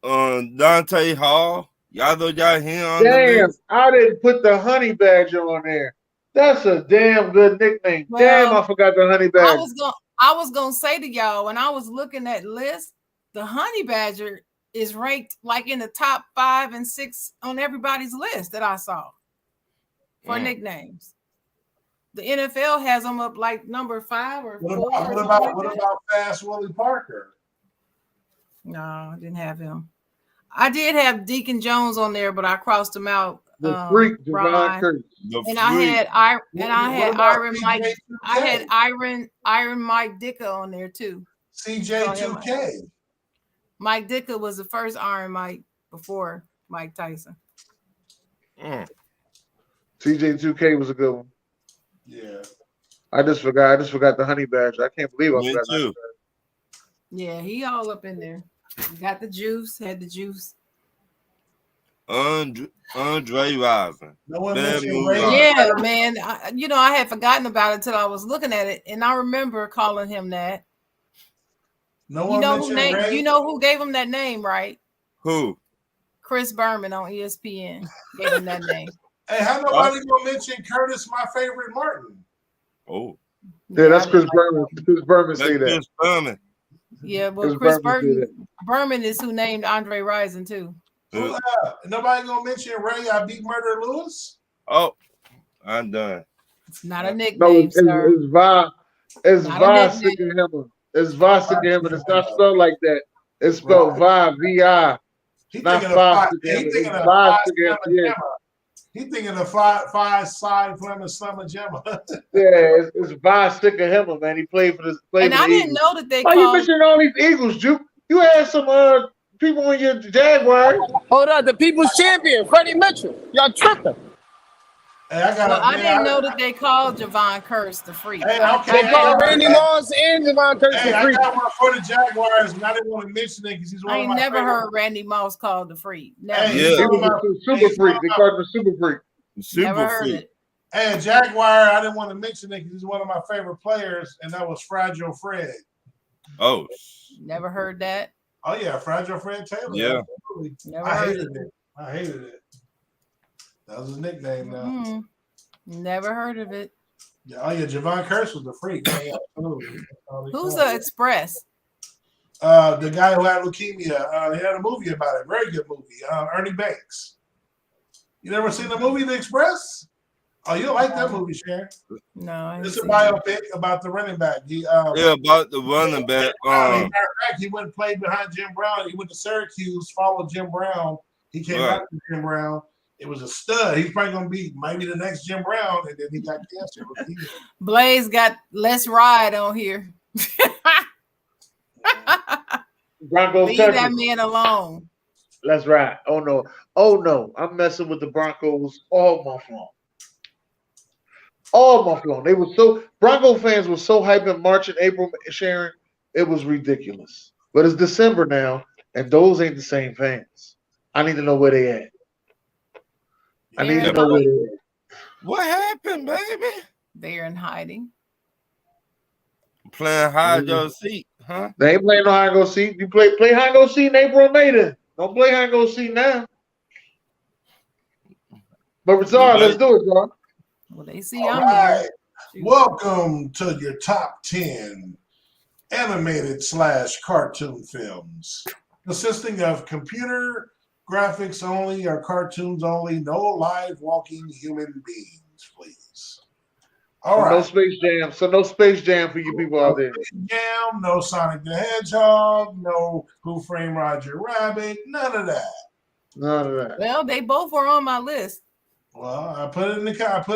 Speaker 6: asking.
Speaker 5: Dante Hall, y'all know y'all him on the
Speaker 4: Damn,
Speaker 5: list.
Speaker 4: I didn't put the Honey Badger on there. That's a damn good nickname. Damn,
Speaker 6: Well,
Speaker 4: I forgot the Honey Badger.
Speaker 6: I was gonna say to y'all when I was looking at list, the Honey Badger is ranked like in the top 5 and 6 on everybody's list that I saw for nicknames. The NFL has them up like number 5 or 4.
Speaker 7: What about Fast Willie Parker?
Speaker 6: No, I didn't have him. I did have Deacon Jones on there, but I crossed him out.
Speaker 4: The freak, Javon
Speaker 6: Brian.
Speaker 4: Curtis.
Speaker 6: And I had Iron Mike.
Speaker 7: CJ2K?
Speaker 6: I had Iron Mike Dicker on there too.
Speaker 7: CJ2K.
Speaker 6: Mike Dicker was the first Iron Mike before Mike Tyson.
Speaker 4: CJ2K was a good one.
Speaker 7: Yeah.
Speaker 4: I just forgot the Honey Badger. I can't believe I
Speaker 5: Me
Speaker 4: forgot the Honey
Speaker 5: too.
Speaker 4: Badger.
Speaker 6: Yeah, he all up in there. He got the juice, had the juice.
Speaker 5: Andre Rison.
Speaker 7: No one
Speaker 5: Bad
Speaker 7: mentioned
Speaker 5: move.
Speaker 7: Ray.
Speaker 6: Yeah, man. I had forgotten about it until I was looking at it, and I remember calling him that.
Speaker 7: No one mentioned Ray.
Speaker 6: You know who gave him that name, right?
Speaker 5: Who?
Speaker 6: Chris Berman on ESPN gave him that name.
Speaker 7: Hey, how nobody gonna mention Curtis, my favorite Martin?
Speaker 5: Oh.
Speaker 4: Yeah, that's
Speaker 6: I
Speaker 4: Chris
Speaker 6: didn't
Speaker 4: Berman. Chris Berman say that.
Speaker 5: Chris Berman.
Speaker 6: Yeah, well,
Speaker 4: Chris
Speaker 6: Chris
Speaker 4: Berman did
Speaker 6: Berman is who named Andre Rison too.
Speaker 7: Nobody gonna mention Ray. I beat Murder Lewis.
Speaker 5: Oh, I'm done.
Speaker 6: It's not a nickname,
Speaker 4: No, it's
Speaker 6: sir.
Speaker 4: Va. It's
Speaker 6: Not a
Speaker 4: Va
Speaker 6: nickname.
Speaker 4: Sikahema. It's Va Sikahema. It's not spelled like that. It's spelled Va, V-I.
Speaker 7: He
Speaker 4: Not
Speaker 7: thinking of
Speaker 4: Va
Speaker 7: five.
Speaker 4: Sikahema.
Speaker 7: He thinking
Speaker 4: It's
Speaker 7: of
Speaker 4: Va
Speaker 7: five
Speaker 4: Sikahema.
Speaker 7: Slamma
Speaker 4: Yeah,
Speaker 7: Gemma. He thinking of five side Fleming Slamma Gemma.
Speaker 4: yeah, it's Va Sikahema, man. He played for the
Speaker 6: And I didn't
Speaker 4: Eagles.
Speaker 6: know that they
Speaker 4: Why you
Speaker 6: called.
Speaker 4: mentioning all these Eagles, Juke? You had some people in your Jaguars.
Speaker 9: Hold on, the people's champion, Freddie Mitchell. Y'all tripping.
Speaker 7: Hey, I
Speaker 6: didn't know that they called Javon Curse the freak.
Speaker 7: Hey, okay.
Speaker 9: They call Randy Moss and Javon Curtis
Speaker 7: Hey,
Speaker 9: the
Speaker 7: I
Speaker 9: freak.
Speaker 7: got one for the Jaguars, and I didn't want to mention it because he's one
Speaker 6: I
Speaker 7: of
Speaker 6: ain't
Speaker 7: my
Speaker 6: never
Speaker 7: favorite.
Speaker 6: heard Randy Moss called the freak. Never.
Speaker 7: Hey,
Speaker 5: Yeah.
Speaker 7: he's
Speaker 4: He
Speaker 7: one of
Speaker 4: was
Speaker 7: my-
Speaker 4: a super
Speaker 7: he's
Speaker 4: freak.
Speaker 7: one
Speaker 4: They
Speaker 7: of my-
Speaker 4: called him a super freak.
Speaker 5: Super
Speaker 6: Never heard
Speaker 5: freak.
Speaker 6: it.
Speaker 7: Hey, Jaguar, I didn't want to mention it because he's one of my favorite players, and that was Fragile Fred.
Speaker 5: Oh,
Speaker 6: Never heard that.
Speaker 7: Oh yeah, Fragile Fred Taylor.
Speaker 5: Yeah.
Speaker 7: Absolutely.
Speaker 6: Never
Speaker 7: I
Speaker 6: heard
Speaker 7: hated it. I hated it. That was his nickname now.
Speaker 6: Mhm. Never heard of it.
Speaker 7: Yeah, oh yeah, Javon Curse was the freak. Yeah, absolutely. That's all they
Speaker 6: Who's
Speaker 7: called
Speaker 6: the
Speaker 7: it.
Speaker 6: Express?
Speaker 7: The guy who had leukemia? He had a movie about it. Very good movie. Ernie Banks. You never seen the movie The Express? Oh, you like that movie, Sharon?
Speaker 6: No, I
Speaker 7: It's
Speaker 6: ain't
Speaker 7: a
Speaker 6: seen it.
Speaker 7: biopic about the running back. He
Speaker 5: yeah, about the running back.
Speaker 7: matter of fact, he went and played behind Jim Brown. He went to Syracuse, followed Jim Brown. He came
Speaker 5: Right.
Speaker 7: back to Jim Brown. It was a stud. He's probably gonna be maybe the next Jim Brown, and then he got cancer.
Speaker 6: Blaze got Let's Ride on here.
Speaker 4: Broncos
Speaker 6: Leave that
Speaker 4: country.
Speaker 6: man alone.
Speaker 4: Let's ride. Oh no. Oh no. I'm messing with the Broncos all month long. All month long. They were so Bronco fans were so hyped in March and April, Sharon. It was ridiculous. But it's December now, and those ain't the same fans. I need to know where they at. I need to know where they at.
Speaker 5: What happened, baby?
Speaker 6: They're in hiding.
Speaker 5: Playing hide your seat, huh?
Speaker 4: They ain't playing no hide and go seek. You play hide and go seek in April and May then. Don't play hide and go seek now. But Rizal, let's do it, John.
Speaker 6: Well, they see
Speaker 7: All
Speaker 6: I'm
Speaker 7: right.
Speaker 6: here.
Speaker 7: Welcome to your top 10 animated / cartoon films, consisting of computer graphics only or cartoons only, no live walking human beings, please. All
Speaker 4: So
Speaker 7: right.
Speaker 4: no Space Jam. So no Space Jam for you people out there.
Speaker 7: Jam, no Sonic the Hedgehog, no Who Framed Roger Rabbit, none of that.
Speaker 4: None of that.
Speaker 6: Well, they both were on my list.
Speaker 7: Well, I put it in the chat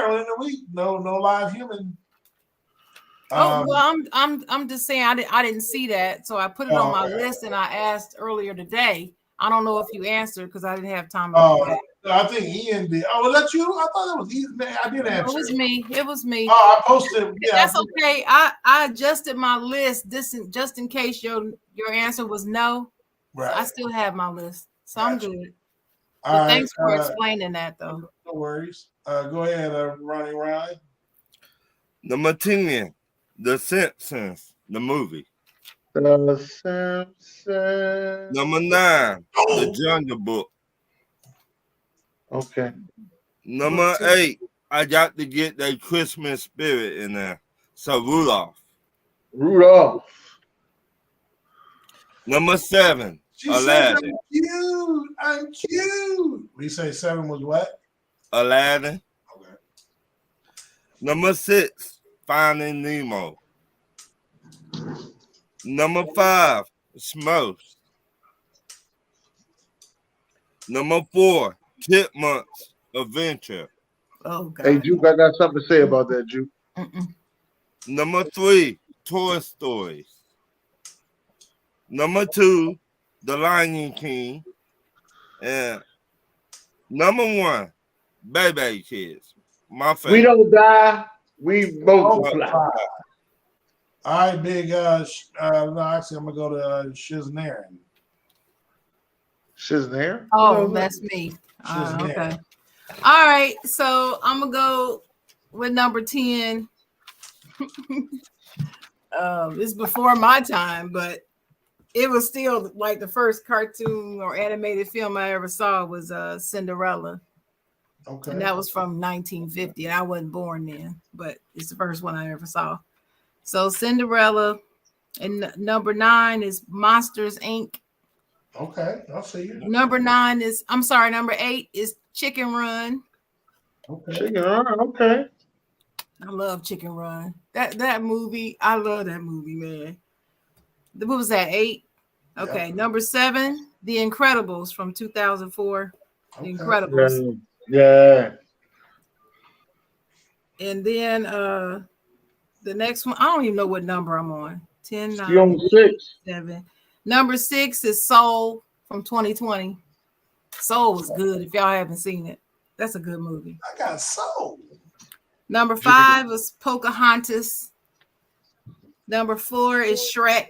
Speaker 7: earlier in the week. No live human.
Speaker 6: Well, I'm just saying I didn't see that, so I put it on my list, and I asked earlier today. I don't know if you answered because I didn't have time to do that.
Speaker 7: I think Ian did. Oh, was that you? I thought it was Ian. I did
Speaker 6: It
Speaker 7: answer.
Speaker 6: was me. It was me.
Speaker 7: Oh, I posted. Yeah,
Speaker 6: That's okay. I adjusted my list just in case your answer was no.
Speaker 7: Right.
Speaker 6: So I still have my list, so I'm
Speaker 7: Gotcha.
Speaker 6: good.
Speaker 7: All
Speaker 6: But
Speaker 7: right,
Speaker 6: thanks for explaining that, though.
Speaker 7: No worries. Go ahead, Ronnie Ryan.
Speaker 5: Number 10, The Simpsons, the movie.
Speaker 4: The Simpsons.
Speaker 5: Number 9, The Jungle Book.
Speaker 4: Okay.
Speaker 5: Number 8, I got to get that Christmas spirit in there. So Rudolph.
Speaker 4: Rudolph.
Speaker 5: Number 7,
Speaker 7: She said,
Speaker 5: Aladdin.
Speaker 7: I'm cute. I'm cute. We say 7 was what?
Speaker 5: Aladdin.
Speaker 7: Okay.
Speaker 5: Number 6, Finding Nemo. Number 5, Smurfs. Number 4, Chipmunks Adventure.
Speaker 6: Oh God.
Speaker 4: Hey, Juke, I got something to say about that, Juke.
Speaker 5: Number 3, Toy Stories. Number 2, The Lion King. And number 1, Baby Kids. My favorite.
Speaker 4: We don't die. We multiply.
Speaker 7: All right, big. No, actually, I'm gonna go to Shiznaren.
Speaker 4: Shiznaren?
Speaker 6: Oh, that's me.
Speaker 7: Shiznaren.
Speaker 6: Okay. All right. So I'm gonna go with number 10. It's before my time, but it was still like the first cartoon or animated film I ever saw was Cinderella.
Speaker 7: Okay.
Speaker 6: And that was from 1950. And I wasn't born then, but it's the first one I ever saw. So Cinderella. And number 9 is Monsters Inc.
Speaker 7: Okay, I'll see you.
Speaker 6: Number 8 is Chicken Run.
Speaker 7: Okay.
Speaker 4: Chicken Run, okay.
Speaker 6: I love Chicken Run. That movie, I love that movie, man. What was that, 8? Okay,
Speaker 7: Yep.
Speaker 6: number 7, The Incredibles from 2004. The
Speaker 7: Okay.
Speaker 6: Incredibles.
Speaker 4: Yeah.
Speaker 6: And then the next one, I don't even know what number I'm on. 10, 9,
Speaker 4: You on 6.
Speaker 6: 7. Number 6 is Soul from 2020. Soul was good if y'all haven't seen it. That's a good movie.
Speaker 7: I got soul.
Speaker 6: Number 5 was Pocahontas. Number 4 is Shrek.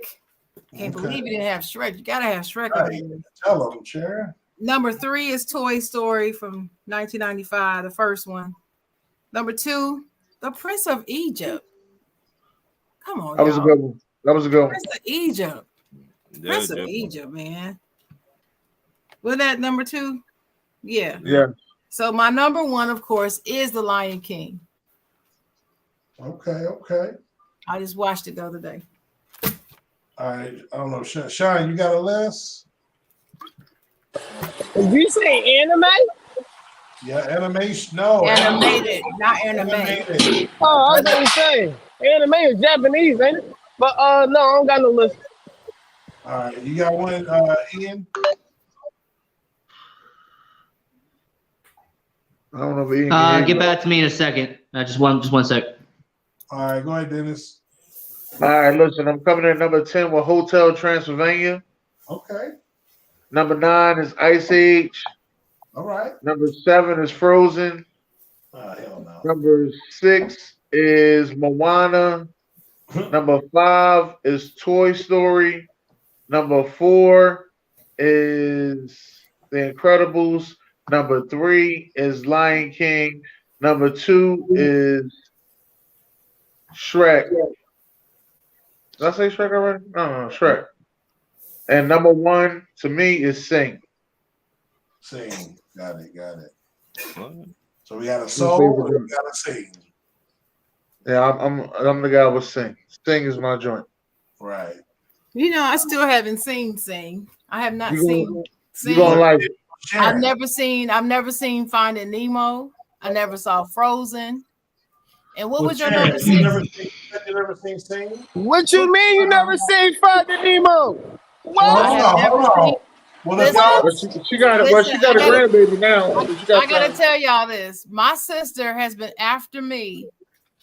Speaker 6: Can't
Speaker 7: Okay.
Speaker 6: believe you didn't have Shrek. You gotta have Shrek.
Speaker 7: Right.
Speaker 6: in there.
Speaker 7: Tell them, Sharon.
Speaker 6: Number 3 is Toy Story from 1995, the first one. Number 2, The Prince of Egypt. Come on,
Speaker 4: That was a
Speaker 6: y'all.
Speaker 4: good one. That was a good one.
Speaker 6: Prince of Egypt. Prince of Egypt, man. Was that number 2? Yeah.
Speaker 4: Yeah.
Speaker 6: So my number 1, of course, is The Lion King.
Speaker 7: Okay, okay.
Speaker 6: I just watched it the other day.
Speaker 7: All right. I don't know. Sean, you got a list?
Speaker 9: Did you say anime?
Speaker 7: Yeah, animation. No.
Speaker 6: Animated, not anime.
Speaker 7: Animated.
Speaker 9: Oh, I was gonna say anime is Japanese, ain't it? But no, I don't got no list.
Speaker 7: All right. You got one, Ian?
Speaker 4: I don't know if Ian can hear
Speaker 10: Get
Speaker 4: you.
Speaker 10: back to me in a second. Just one sec.
Speaker 7: All right. Go ahead, Dennis.
Speaker 4: All right, listen, I'm coming in at number 10 with Hotel Transylvania.
Speaker 7: Okay.
Speaker 4: Number 9 is Ice Age.
Speaker 7: All right.
Speaker 4: Number 7 is Frozen.
Speaker 7: Hell no.
Speaker 4: Number 6 is Moana. Number 5 is Toy Story. Number 4 is The Incredibles. Number 3 is Lion King. Number 2 is Shrek. Did I say Shrek already? No, Shrek. And number 1 to me is Sing.
Speaker 7: Sing. Got it. Got it.
Speaker 5: What?
Speaker 7: So we got a soul and we got a sing.
Speaker 4: Yeah, I'm the guy with Sing. Sing is my joint.
Speaker 7: Right.
Speaker 6: You know, I still haven't seen Sing. I have not
Speaker 4: You
Speaker 6: seen
Speaker 4: gonna-
Speaker 6: Sing.
Speaker 4: You gonna like it?
Speaker 6: I've never seen Finding Nemo. I never saw Frozen. And what was your number 6?
Speaker 7: You never seen Sing?
Speaker 9: What you mean you never seen Finding Nemo? What?
Speaker 7: Hold on. Well, if y'all,
Speaker 4: But she got a grandbaby now. But she got
Speaker 6: I gotta
Speaker 4: time.
Speaker 6: tell y'all this. My sister has been after me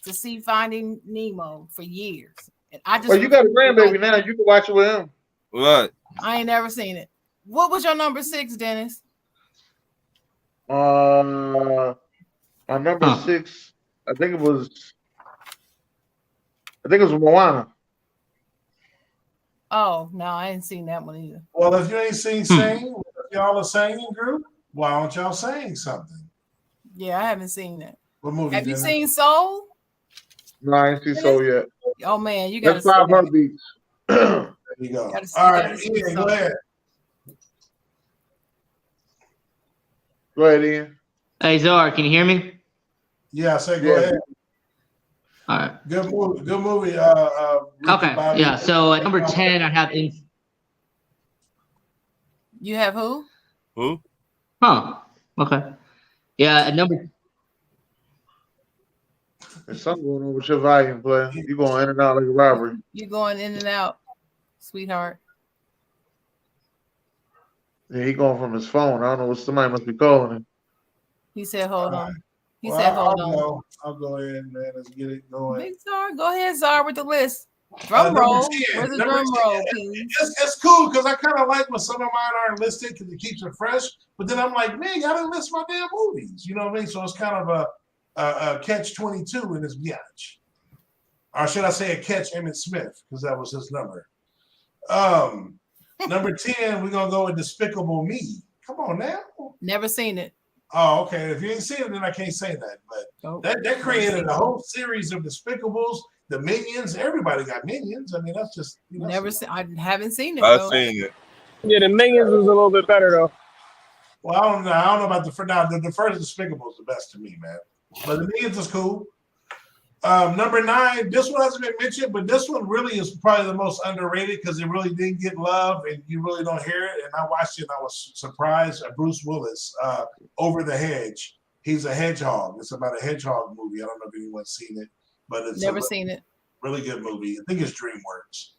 Speaker 6: to see Finding Nemo for years. And I just
Speaker 4: Well, you got a grandbaby now. You can watch it with him.
Speaker 5: What?
Speaker 6: I ain't never seen it. What was your number 6, Dennis?
Speaker 4: My number 6, I think it was Moana.
Speaker 6: Oh no, I ain't seen that one either.
Speaker 7: Well, if you ain't seen Sing, if y'all are singing group, why don't y'all sing something?
Speaker 6: Yeah, I haven't seen that.
Speaker 7: What movie?
Speaker 6: Have you
Speaker 7: Dennis?
Speaker 6: seen Soul?
Speaker 4: No, I ain't seen so yet.
Speaker 6: Oh man, you gotta
Speaker 4: That's
Speaker 6: see
Speaker 4: 5
Speaker 6: that.
Speaker 4: heartbeats.
Speaker 7: There you go.
Speaker 6: Gotta see-
Speaker 7: All
Speaker 6: gotta
Speaker 7: right,
Speaker 6: see
Speaker 7: Ian, go
Speaker 6: Soul.
Speaker 7: ahead.
Speaker 4: Go ahead, Ian.
Speaker 10: Hey, Zar, can you hear me?
Speaker 7: Yeah, say go
Speaker 4: Yeah.
Speaker 7: ahead.
Speaker 10: All right.
Speaker 7: Good movie. Good movie. Ricky
Speaker 10: Okay.
Speaker 7: Bobby.
Speaker 10: Yeah. So at number 10, I have
Speaker 6: You have who?
Speaker 5: Who?
Speaker 10: Okay. Yeah. At number.
Speaker 4: There's something going on with your volume, player. You going in and out like a robbery.
Speaker 6: You going in and out, sweetheart.
Speaker 4: Yeah, he going from his phone. I don't know what somebody must be calling him.
Speaker 6: He said, "Hold
Speaker 7: All
Speaker 6: on." He
Speaker 7: Well,
Speaker 6: said, "Hold on."
Speaker 7: I'll go ahead, man. Let's get it going.
Speaker 6: Big Czar, go ahead, Czar, with the list. Drum
Speaker 7: Number
Speaker 6: roll.
Speaker 7: 10,
Speaker 6: Where's the
Speaker 7: number
Speaker 6: drum
Speaker 7: 10.
Speaker 6: roll, please?
Speaker 7: It's cool because I kind of like when some of mine aren't listed because it keeps it fresh. But then I'm like, man, y'all didn't list my damn movies. You know what I mean? So it's kind of a catch-22 in this biatch. Or should I say a catch Emmett Smith because that was his number. Number 10, we're going to go with Despicable Me. Come on now.
Speaker 6: Never seen it.
Speaker 7: Oh, okay. If you ain't seen it, then I can't say that. But
Speaker 6: Nope.
Speaker 7: that created a whole series of Despicables, the Minions. Everybody got Minions. I mean, that's just
Speaker 6: Never seen. I haven't seen it.
Speaker 5: I've
Speaker 6: though.
Speaker 5: seen it.
Speaker 9: Yeah, the Minions was a little bit better though.
Speaker 7: Well, I don't know about the first. Now, the first Despicable is the best to me, man. But the Minions is cool. Number 9. This one hasn't been mentioned, but this one really is probably the most underrated because it really didn't get love, and you really don't hear it. And I watched it, and I was surprised. Bruce Willis, Over the Hedge. He's a hedgehog. It's about a hedgehog movie. I don't know if anyone's seen it, but it's
Speaker 6: Never seen it.
Speaker 7: really good movie. I think it's DreamWorks.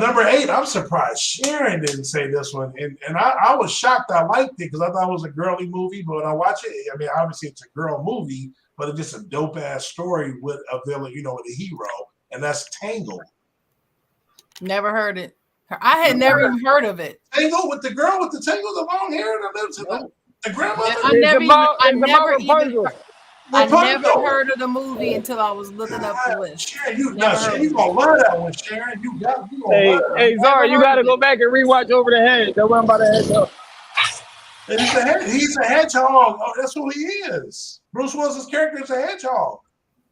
Speaker 7: Number 8, I'm surprised Sharon didn't say this one. And I was shocked I liked it because I thought it was a girly movie. But when I watch it, I mean, obviously it's a girl movie, but it's just a dope-ass story with a villain, with a hero. And that's Tangled.
Speaker 6: Never heard it. I had never even heard of it.
Speaker 7: Tangled with the girl with the tangled, the long hair that lives in the grandmother?
Speaker 6: I never
Speaker 7: Rapunzel.
Speaker 6: heard of the movie until I was looking up the list.
Speaker 7: Sharon, you
Speaker 6: Never heard
Speaker 7: gonna love that one, Sharon. You gonna
Speaker 9: Hey,
Speaker 7: love that
Speaker 9: hey,
Speaker 7: one.
Speaker 9: Zara, you gotta go back and rewatch Over the Hedge. That one about the hedgehog.
Speaker 7: He's a hedgehog. Oh, that's who he is. Bruce Willis's character is a hedgehog.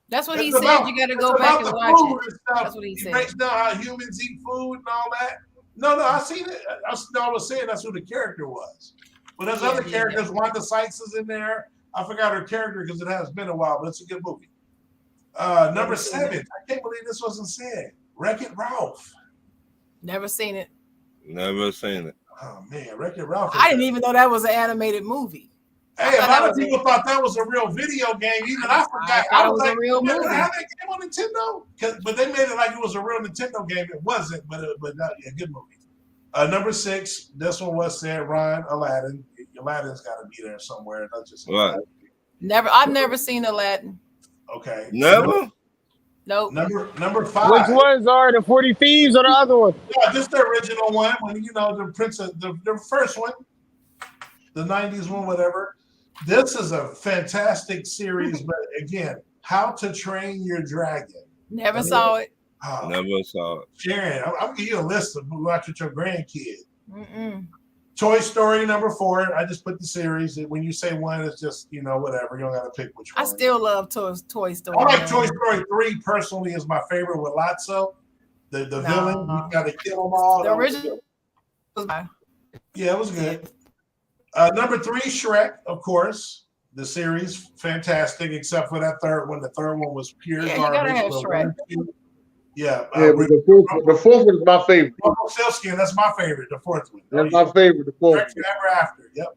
Speaker 6: That's what he
Speaker 7: It's
Speaker 6: said.
Speaker 7: about-
Speaker 6: You got to
Speaker 7: it's
Speaker 6: go
Speaker 7: about
Speaker 6: back
Speaker 7: the
Speaker 6: and watch
Speaker 7: food
Speaker 6: it.
Speaker 7: and stuff.
Speaker 6: That's what he said.
Speaker 7: breaks down how humans eat food and all that. No, I seen it. I was saying that's who the character was. But there's other characters. Wanda Sykes is in there. I forgot her character because it has been a while, but it's a good movie. Number 7. I can't believe this wasn't said. Wreck-It Ralph.
Speaker 6: Never seen it.
Speaker 5: Never seen it.
Speaker 7: Oh man, Wreck-It Ralph.
Speaker 6: I didn't even know that was an animated movie.
Speaker 7: Hey, a lot of people thought that was a real video game. Even I forgot.
Speaker 6: thought it was
Speaker 7: like,
Speaker 6: a real
Speaker 7: "You
Speaker 6: movie."
Speaker 7: How that game on Nintendo? But they made it like it was a real Nintendo game. It wasn't, but yeah, good movie. Number 6. This one was said. Ryan, Aladdin. Aladdin's got to be there somewhere. Not just
Speaker 5: What?
Speaker 6: Never. I've never seen Aladdin.
Speaker 7: Okay.
Speaker 5: Never?
Speaker 6: Nope.
Speaker 7: Number 5.
Speaker 9: Which ones are the 40 Thieves or the other one?
Speaker 7: Yeah, this is the original one. When the princess, the first one, the 90s one, whatever. This is a fantastic series, but again, How to Train Your Dragon.
Speaker 6: Never saw it.
Speaker 7: Oh,
Speaker 5: Never saw it.
Speaker 7: Sharon, I'm giving you a list of watch with your grandkid.
Speaker 6: Mm-mm.
Speaker 7: Toy Story number 4. I just put the series. When you say one, it's just whatever. You don't got to pick which one.
Speaker 6: I still love Toy Story.
Speaker 7: I like Toy Story 3 personally is my favorite with Lotso, the villain. You got to kill them all.
Speaker 6: The original.
Speaker 7: Yeah, it was good. Number 3, Shrek, of course. The series, fantastic, except for that third one. The third one was pure
Speaker 6: Yeah, you
Speaker 7: garbage.
Speaker 6: gotta have Shrek.
Speaker 7: Yeah,
Speaker 4: Yeah, but the fourth one is my favorite.
Speaker 7: Rumpelstiltskin, that's my favorite. The 4th one.
Speaker 4: That's my favorite. The fourth.
Speaker 7: Shrek Forever After. Yep.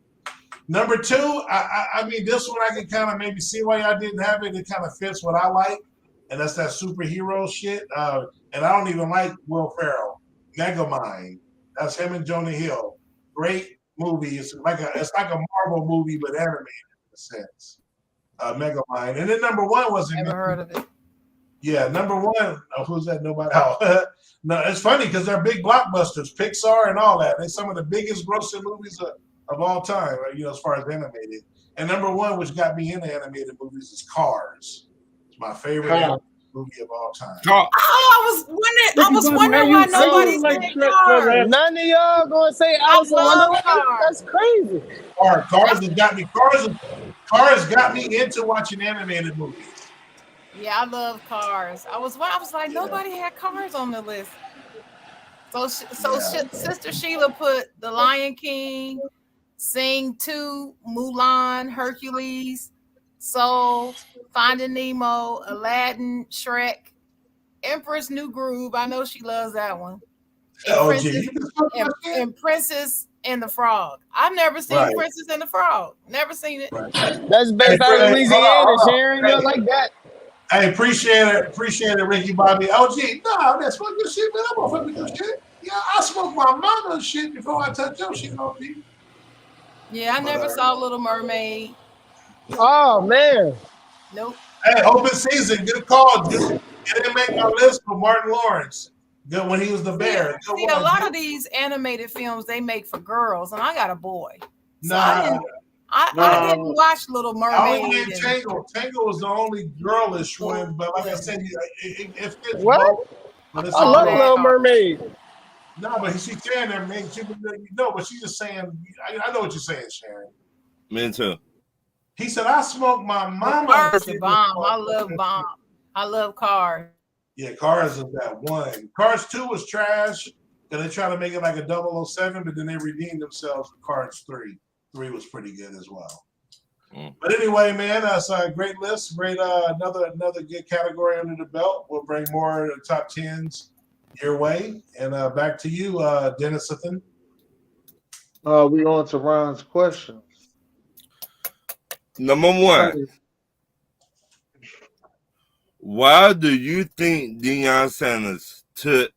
Speaker 7: Number 2, I mean, this one I can kind of maybe see why y'all didn't have it. It kind of fits what I like, and that's that superhero shit. And I don't even like Will Ferrell. Megamind. That's him and Jonah Hill. Great movie. It's like a Marvel movie, but animated in a sense. Megamind. And then number 1 was
Speaker 6: Never heard of it.
Speaker 7: Yeah, number 1. Oh, who's that? Nobody. Oh. No, it's funny because they're big blockbusters, Pixar and all that. They're some of the biggest grossing movies of of all time, you know, as far as animated. And number one, which got me into animated movies, is Cars. It's my favorite animated movie of all time.
Speaker 5: Cars.
Speaker 6: Oh, I was wondering why nobody said Cars.
Speaker 9: None of y'all gonna say
Speaker 6: I
Speaker 9: Alice in
Speaker 6: love
Speaker 9: Wonderland?
Speaker 6: Cars.
Speaker 9: That's crazy.
Speaker 7: Cars has got me. Cars got me into watching animated movies.
Speaker 6: Yeah, I love Cars. I was like, nobody had Cars on the list. So Sister Sheila put The Lion King, Sing 2, Mulan, Hercules, Soul, Finding Nemo, Aladdin, Shrek, Empress New Groove. I know she loves that one. And Princess and the Frog. I've never seen Princess and the Frog. Never seen it.
Speaker 7: Right.
Speaker 9: That's based out of Louisiana, Sharon. You like that?
Speaker 7: I appreciate it, Ricky Bobby. OG, no, that's fucking good shit, man. I'm gonna fucking good shit. Yeah, I smoke my mama's shit before I touch your shit, OG.
Speaker 6: Yeah, I never saw Little Mermaid.
Speaker 9: Oh man.
Speaker 6: Nope.
Speaker 7: Hey, open season, good call. It didn't make my list for Martin Lawrence. Good when he was the bear.
Speaker 6: See, a lot of these animated films they make for girls, and I got a boy. So I didn't watch Little Mermaid.
Speaker 7: I only named Tangle. Tangle was the only girlish one, but like I said, it fits
Speaker 9: what?
Speaker 7: But
Speaker 9: I love Little Mermaid.
Speaker 7: No, but she's saying that, man. But she's just saying. I know what you're saying, Sharon.
Speaker 5: Me too.
Speaker 7: He said, "I smoke my mama."
Speaker 6: Cars are bomb. I love bomb. I love Cars.
Speaker 7: Yeah, Cars is that one. Cars 2 was trash, and they tried to make it like a 007, but then they redeemed themselves with Cars 3. 3 was pretty good as well. But anyway, man, that's a great list. Great, another good category under the belt. We'll bring more top 10s your way. And back to you, Dennisathan.
Speaker 4: We on to Ron's questions.
Speaker 5: Number one. Why do you think Deion Sanders took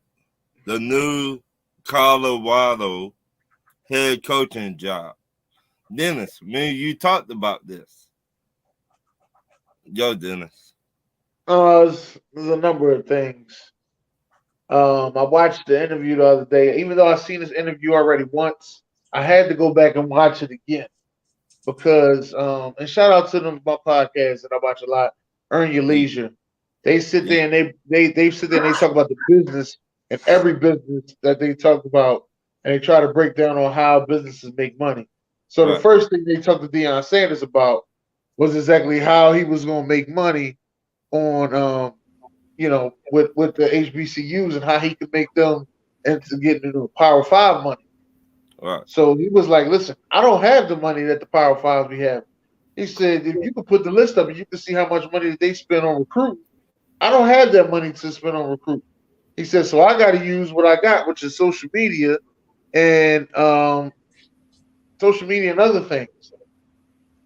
Speaker 5: the new Colorado head coaching job? Dennis, man, you talked about this. Yo, Dennis.
Speaker 4: There's a number of things. I watched the interview the other day. Even though I've seen this interview already once, I had to go back and watch it again because, and shout out to them, my podcast that I watch a lot, Earn Your Leisure. They sit there and they sit there and they talk about the business and every business that they talk about, and they try to break down on how businesses make money. So the first thing they talked to Deion Sanders about was exactly how he was going to make money on, with the HBCUs and how he could make them into getting into Power 5 money.
Speaker 5: Right.
Speaker 4: So he was like, listen, I don't have the money that the Power 5s we have. He said, if you could put the list up and you can see how much money that they spend on recruit, I don't have that money to spend on recruit. He said, so I got to use what I got, which is social media and other things.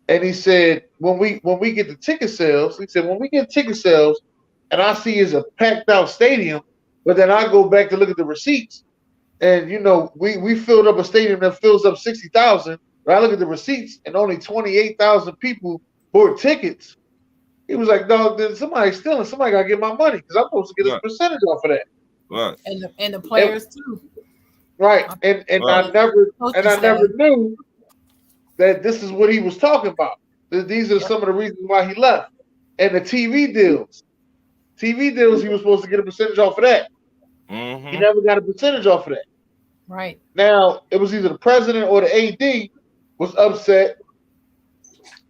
Speaker 4: And he said, when we get the ticket sales, and I see it's a packed out stadium, but then I go back to look at the receipts, and we filled up a stadium that fills up 60,000. But I look at the receipts and only 28,000 people bought tickets. He was like, dog, then somebody's stealing. Somebody got to get my money because I'm supposed to get a percentage off of that.
Speaker 5: Right.
Speaker 6: And the players too.
Speaker 4: Right. And I never knew that this is what he was talking about. These are some of the reasons why he left. And the TV deals, he was supposed to get a percentage off of that.
Speaker 5: Mm-hmm.
Speaker 4: He never got a percentage off of that.
Speaker 6: Right.
Speaker 4: Now, it was either the president or the AD was upset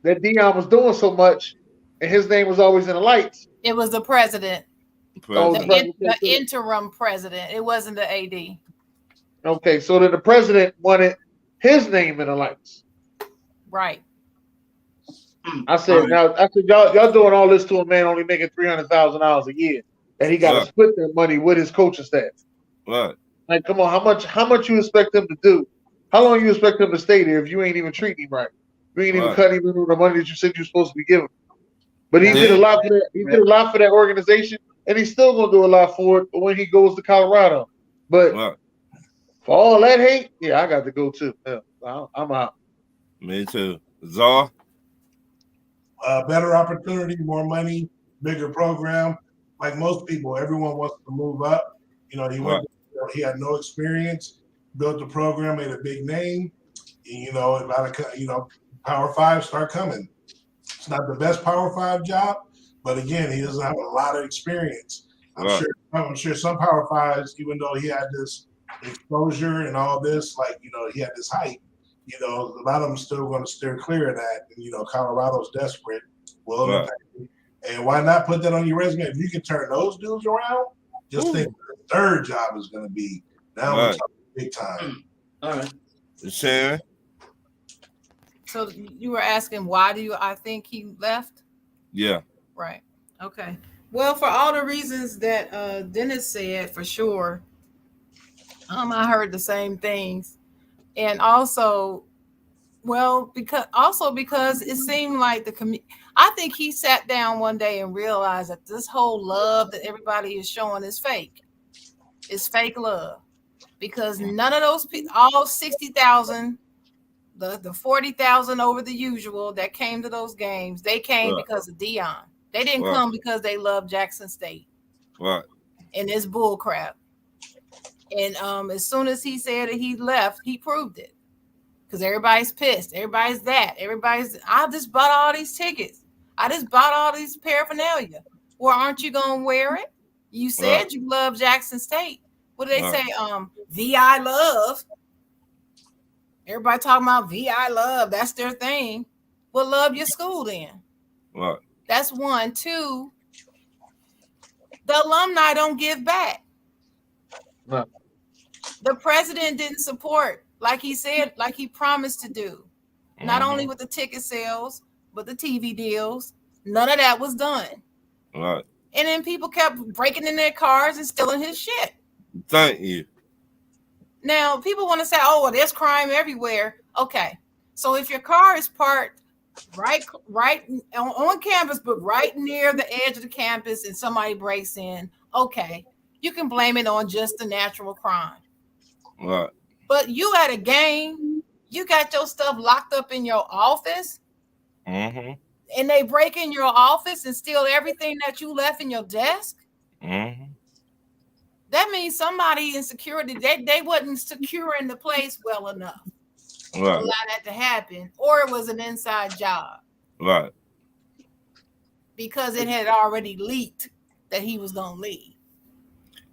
Speaker 4: that Deion was doing so much and his name was always in the lights.
Speaker 6: It was the president.
Speaker 4: The
Speaker 6: interim president. It wasn't the AD.
Speaker 4: Okay, so then the president wanted his name in the lights.
Speaker 6: Right.
Speaker 4: I said, y'all doing all this to a man only making $300,000 a year, and he got to split that money with his coaching staff.
Speaker 5: Right.
Speaker 4: Like, come on, how much you expect him to do? How long you expect him to stay there if you ain't even treating him right? You ain't even cutting him the money that you said you're supposed to be giving. But he did a lot for that. He did a lot for that organization, and he's still gonna do a lot for it when he goes to Colorado. But for all that hate, I got to go too. Yeah, I'm out.
Speaker 5: Me too. Czar?
Speaker 7: Better opportunity, more money, bigger program. Like most people, everyone wants to move up. He had no experience, built the program, made a big name. You know, Power 5 start coming. It's not the best Power 5 job, but again, he doesn't have a lot of experience. I'm sure some Power 5s, even though he had this exposure and all this, like, you know, he had this hype, you know, a lot of them still going to steer clear of that. And, you know, Colorado's desperate. Well, and why not put that on your resume? If you can turn those dudes around, just think the third job is going to be now we're talking big time.
Speaker 10: All right.
Speaker 5: Sharon?
Speaker 6: So you were asking why I think he left?
Speaker 5: Yeah.
Speaker 6: Right. Okay. Well, for all the reasons that Dennis said, for sure, I heard the same things, and also, because it seemed like I think he sat down one day and realized that this whole love that everybody is showing is fake. It's fake love, because none of those people, all 60,000. The 40,000 over the usual that came to those games, they came because of Deion. They didn't come because they love Jackson State.
Speaker 5: Right.
Speaker 6: And it's bull crap. And as soon as he said that he left, he proved it. Because everybody's pissed. I just bought all these tickets. I just bought all these paraphernalia. Well, aren't you gonna wear it? You said you love Jackson State. What do they say? VI love. Everybody talking about VI love. That's their thing. Well, love your school then.
Speaker 5: Right.
Speaker 6: That's one. Two, the alumni don't give back.
Speaker 4: Right.
Speaker 6: The president didn't support, like he said, like he promised to do. Not only with the ticket sales, but the TV deals. None of that was done.
Speaker 5: Right.
Speaker 6: And then people kept breaking in their cars and stealing his shit.
Speaker 5: Thank you.
Speaker 6: Now, people want to say, oh, well, there's crime everywhere. Okay. So if your car is parked right on campus, but right near the edge of the campus and somebody breaks in, okay, you can blame it on just the natural crime.
Speaker 5: Right.
Speaker 6: But you at a game, you got your stuff locked up in your office, and they break in your office and steal everything that you left in your desk. That means somebody in security, they wasn't securing the place well enough to allow that to happen, or it was an inside job.
Speaker 5: Right.
Speaker 6: Because it had already leaked that he was going to leave.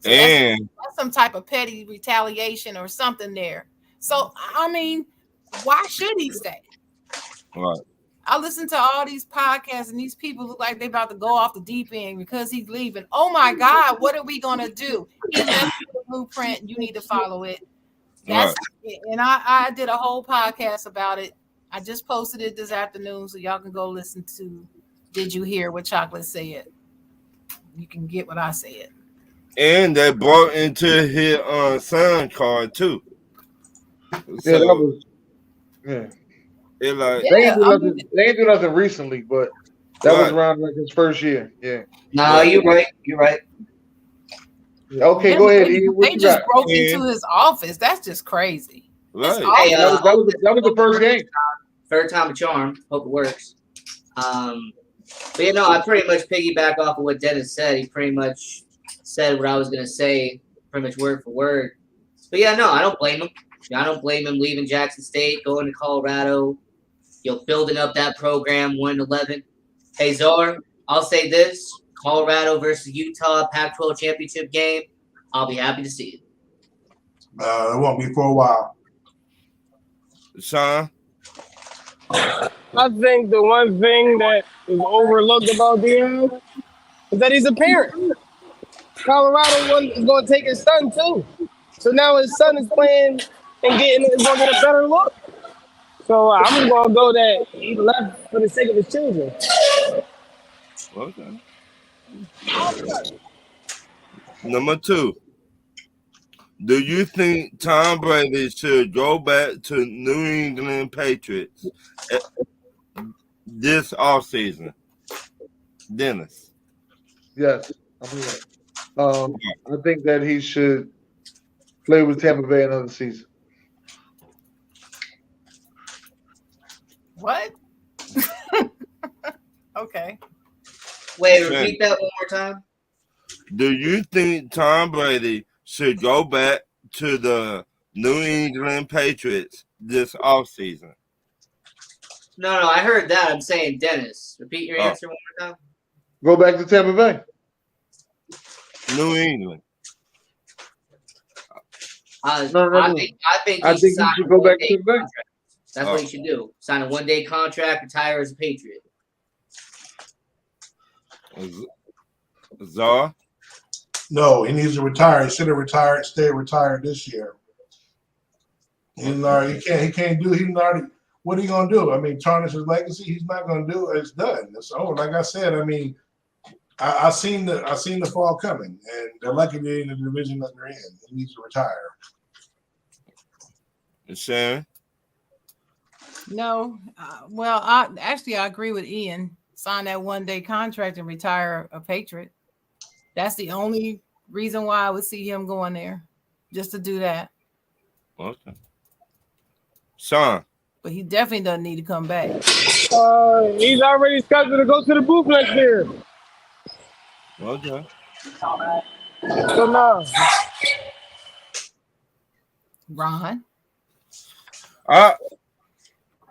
Speaker 6: So
Speaker 5: and
Speaker 6: that's some type of petty retaliation or something there. So, I mean, why should he stay?
Speaker 5: right.
Speaker 6: I listen to all these podcasts and these people look like they about to go off the deep end because he's leaving. Oh my God, what are we gonna do? He left the blueprint. You need to follow it. That's it. And I did a whole podcast about it. I just posted it this afternoon, so y'all can go listen to Did You Hear What Chocolate Said? You can get what I said.
Speaker 5: And they brought into his son card too. So,
Speaker 4: Yeah, that was. Yeah.
Speaker 5: it like
Speaker 4: They ain't do nothing recently, but that was around like his first year. Yeah.
Speaker 10: No, you're right. You're right.
Speaker 4: Okay, go ahead. Ian. What
Speaker 6: They
Speaker 4: you
Speaker 6: just
Speaker 4: got?
Speaker 6: broke into his office. That's just crazy.
Speaker 5: right.
Speaker 10: Hey,
Speaker 4: That was the first game.
Speaker 10: Third time a charm. Hope it works. But you know, I pretty much piggyback off of what Dennis said. He pretty much said what I was gonna say, pretty much word for word. But yeah, no, I don't blame him. I don't blame him leaving Jackson State, going to Colorado, building up that program 1-11. Hey, Czar, I'll say this: Colorado versus Utah Pac-12 championship game. I'll be happy to see it.
Speaker 7: It won't be for a while.
Speaker 5: Sean?
Speaker 9: I think the one thing that is overlooked about Deion is that he's a parent. Colorado is going to take his son too, so now his son is playing and is going to get a better look. So I'm going to go that he left for the sake of his children.
Speaker 5: Okay. Number 2. Do you think Tom Brady should go back to New England Patriots this offseason? Dennis?
Speaker 4: Yes. I think that he should play with Tampa Bay another season.
Speaker 6: What? Okay.
Speaker 10: Wait, repeat that one more time.
Speaker 5: Do you think Tom Brady should go back to the New England Patriots this offseason.
Speaker 10: No, I heard that. I'm saying Dennis. Repeat your
Speaker 5: Oh.
Speaker 10: answer one more time.
Speaker 4: Go back to Tampa Bay.
Speaker 5: New England.
Speaker 4: No.
Speaker 10: I think
Speaker 4: I
Speaker 10: he
Speaker 4: think
Speaker 10: signed
Speaker 4: he should
Speaker 10: a
Speaker 4: go back to
Speaker 10: one-day
Speaker 4: the Bay.
Speaker 10: contract. That's what he should do. Sign a one-day contract, retire as a Patriot.
Speaker 5: Czar.
Speaker 7: No, he needs to retire. He should have retired. Stay retired this year. He can't do. He's already. What are you gonna do? I mean, tarnish his legacy. He's not gonna do it. It's done. It's over. Like I said, I mean, I seen the fall coming, and they're lucky they're in the division that they're in. He needs to retire.
Speaker 5: Sharon.
Speaker 6: No, well, I agree with Ian. Sign that one-day contract and retire a Patriot. That's the only reason why I would see him going there, just to do that.
Speaker 5: Okay. Sean.
Speaker 6: But he definitely doesn't need to come back.
Speaker 9: He's already scheduled to go to the booth next year.
Speaker 5: Okay.
Speaker 9: So no.
Speaker 6: Ron.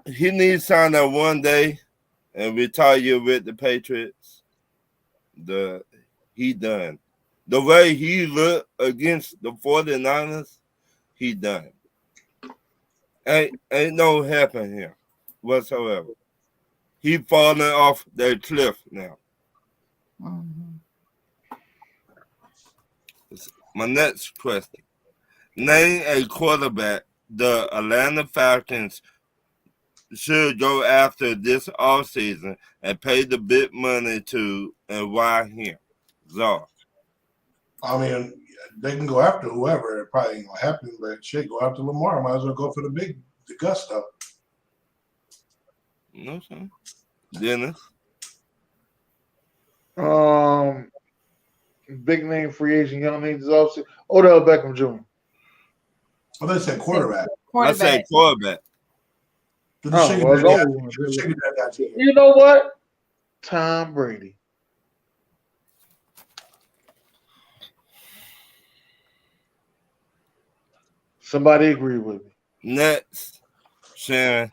Speaker 5: He needs to sign that one day and retire with the Patriots. He done. The way he looked against the 49ers, he done. Ain't no helping him whatsoever. He falling off that cliff now.
Speaker 6: Mm-hmm.
Speaker 5: My next question. Name a quarterback the Atlanta Falcons should go after this offseason and pay the big money to, and why him? Czar.
Speaker 7: I mean, they can go after whoever. It probably ain't gonna happen, but shit, go after Lamar. Might as well go for the gusto.
Speaker 5: No, sir. Dennis.
Speaker 4: Big name free agent, young niggas offseason. Odell Beckham Jr.
Speaker 7: Well, they said quarterback.
Speaker 5: I say quarterback.
Speaker 7: Do the chicken
Speaker 4: well,
Speaker 7: that
Speaker 4: it's
Speaker 7: do the chicken that got you.
Speaker 4: You know what? Tom Brady. Somebody agree with me.
Speaker 5: Next, Sharon.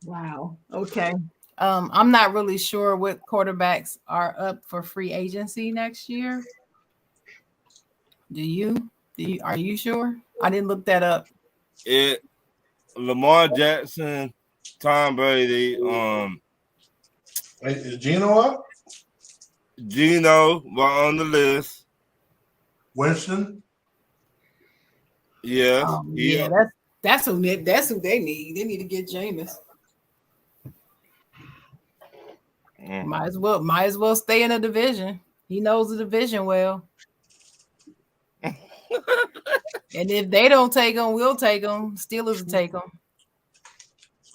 Speaker 6: Wow. Okay. I'm not really sure what quarterbacks are up for free agency next year. Are you sure? I didn't look that up.
Speaker 5: Lamar Jackson, Tom Brady,
Speaker 7: Is Geno up?
Speaker 5: Geno were on the list.
Speaker 7: Winston?
Speaker 5: Yes.
Speaker 6: Yeah, that's who they need. They need to get Jameis. Might as well stay in the division. He knows the division well. And if they don't take him, we'll take him. Steelers will take him.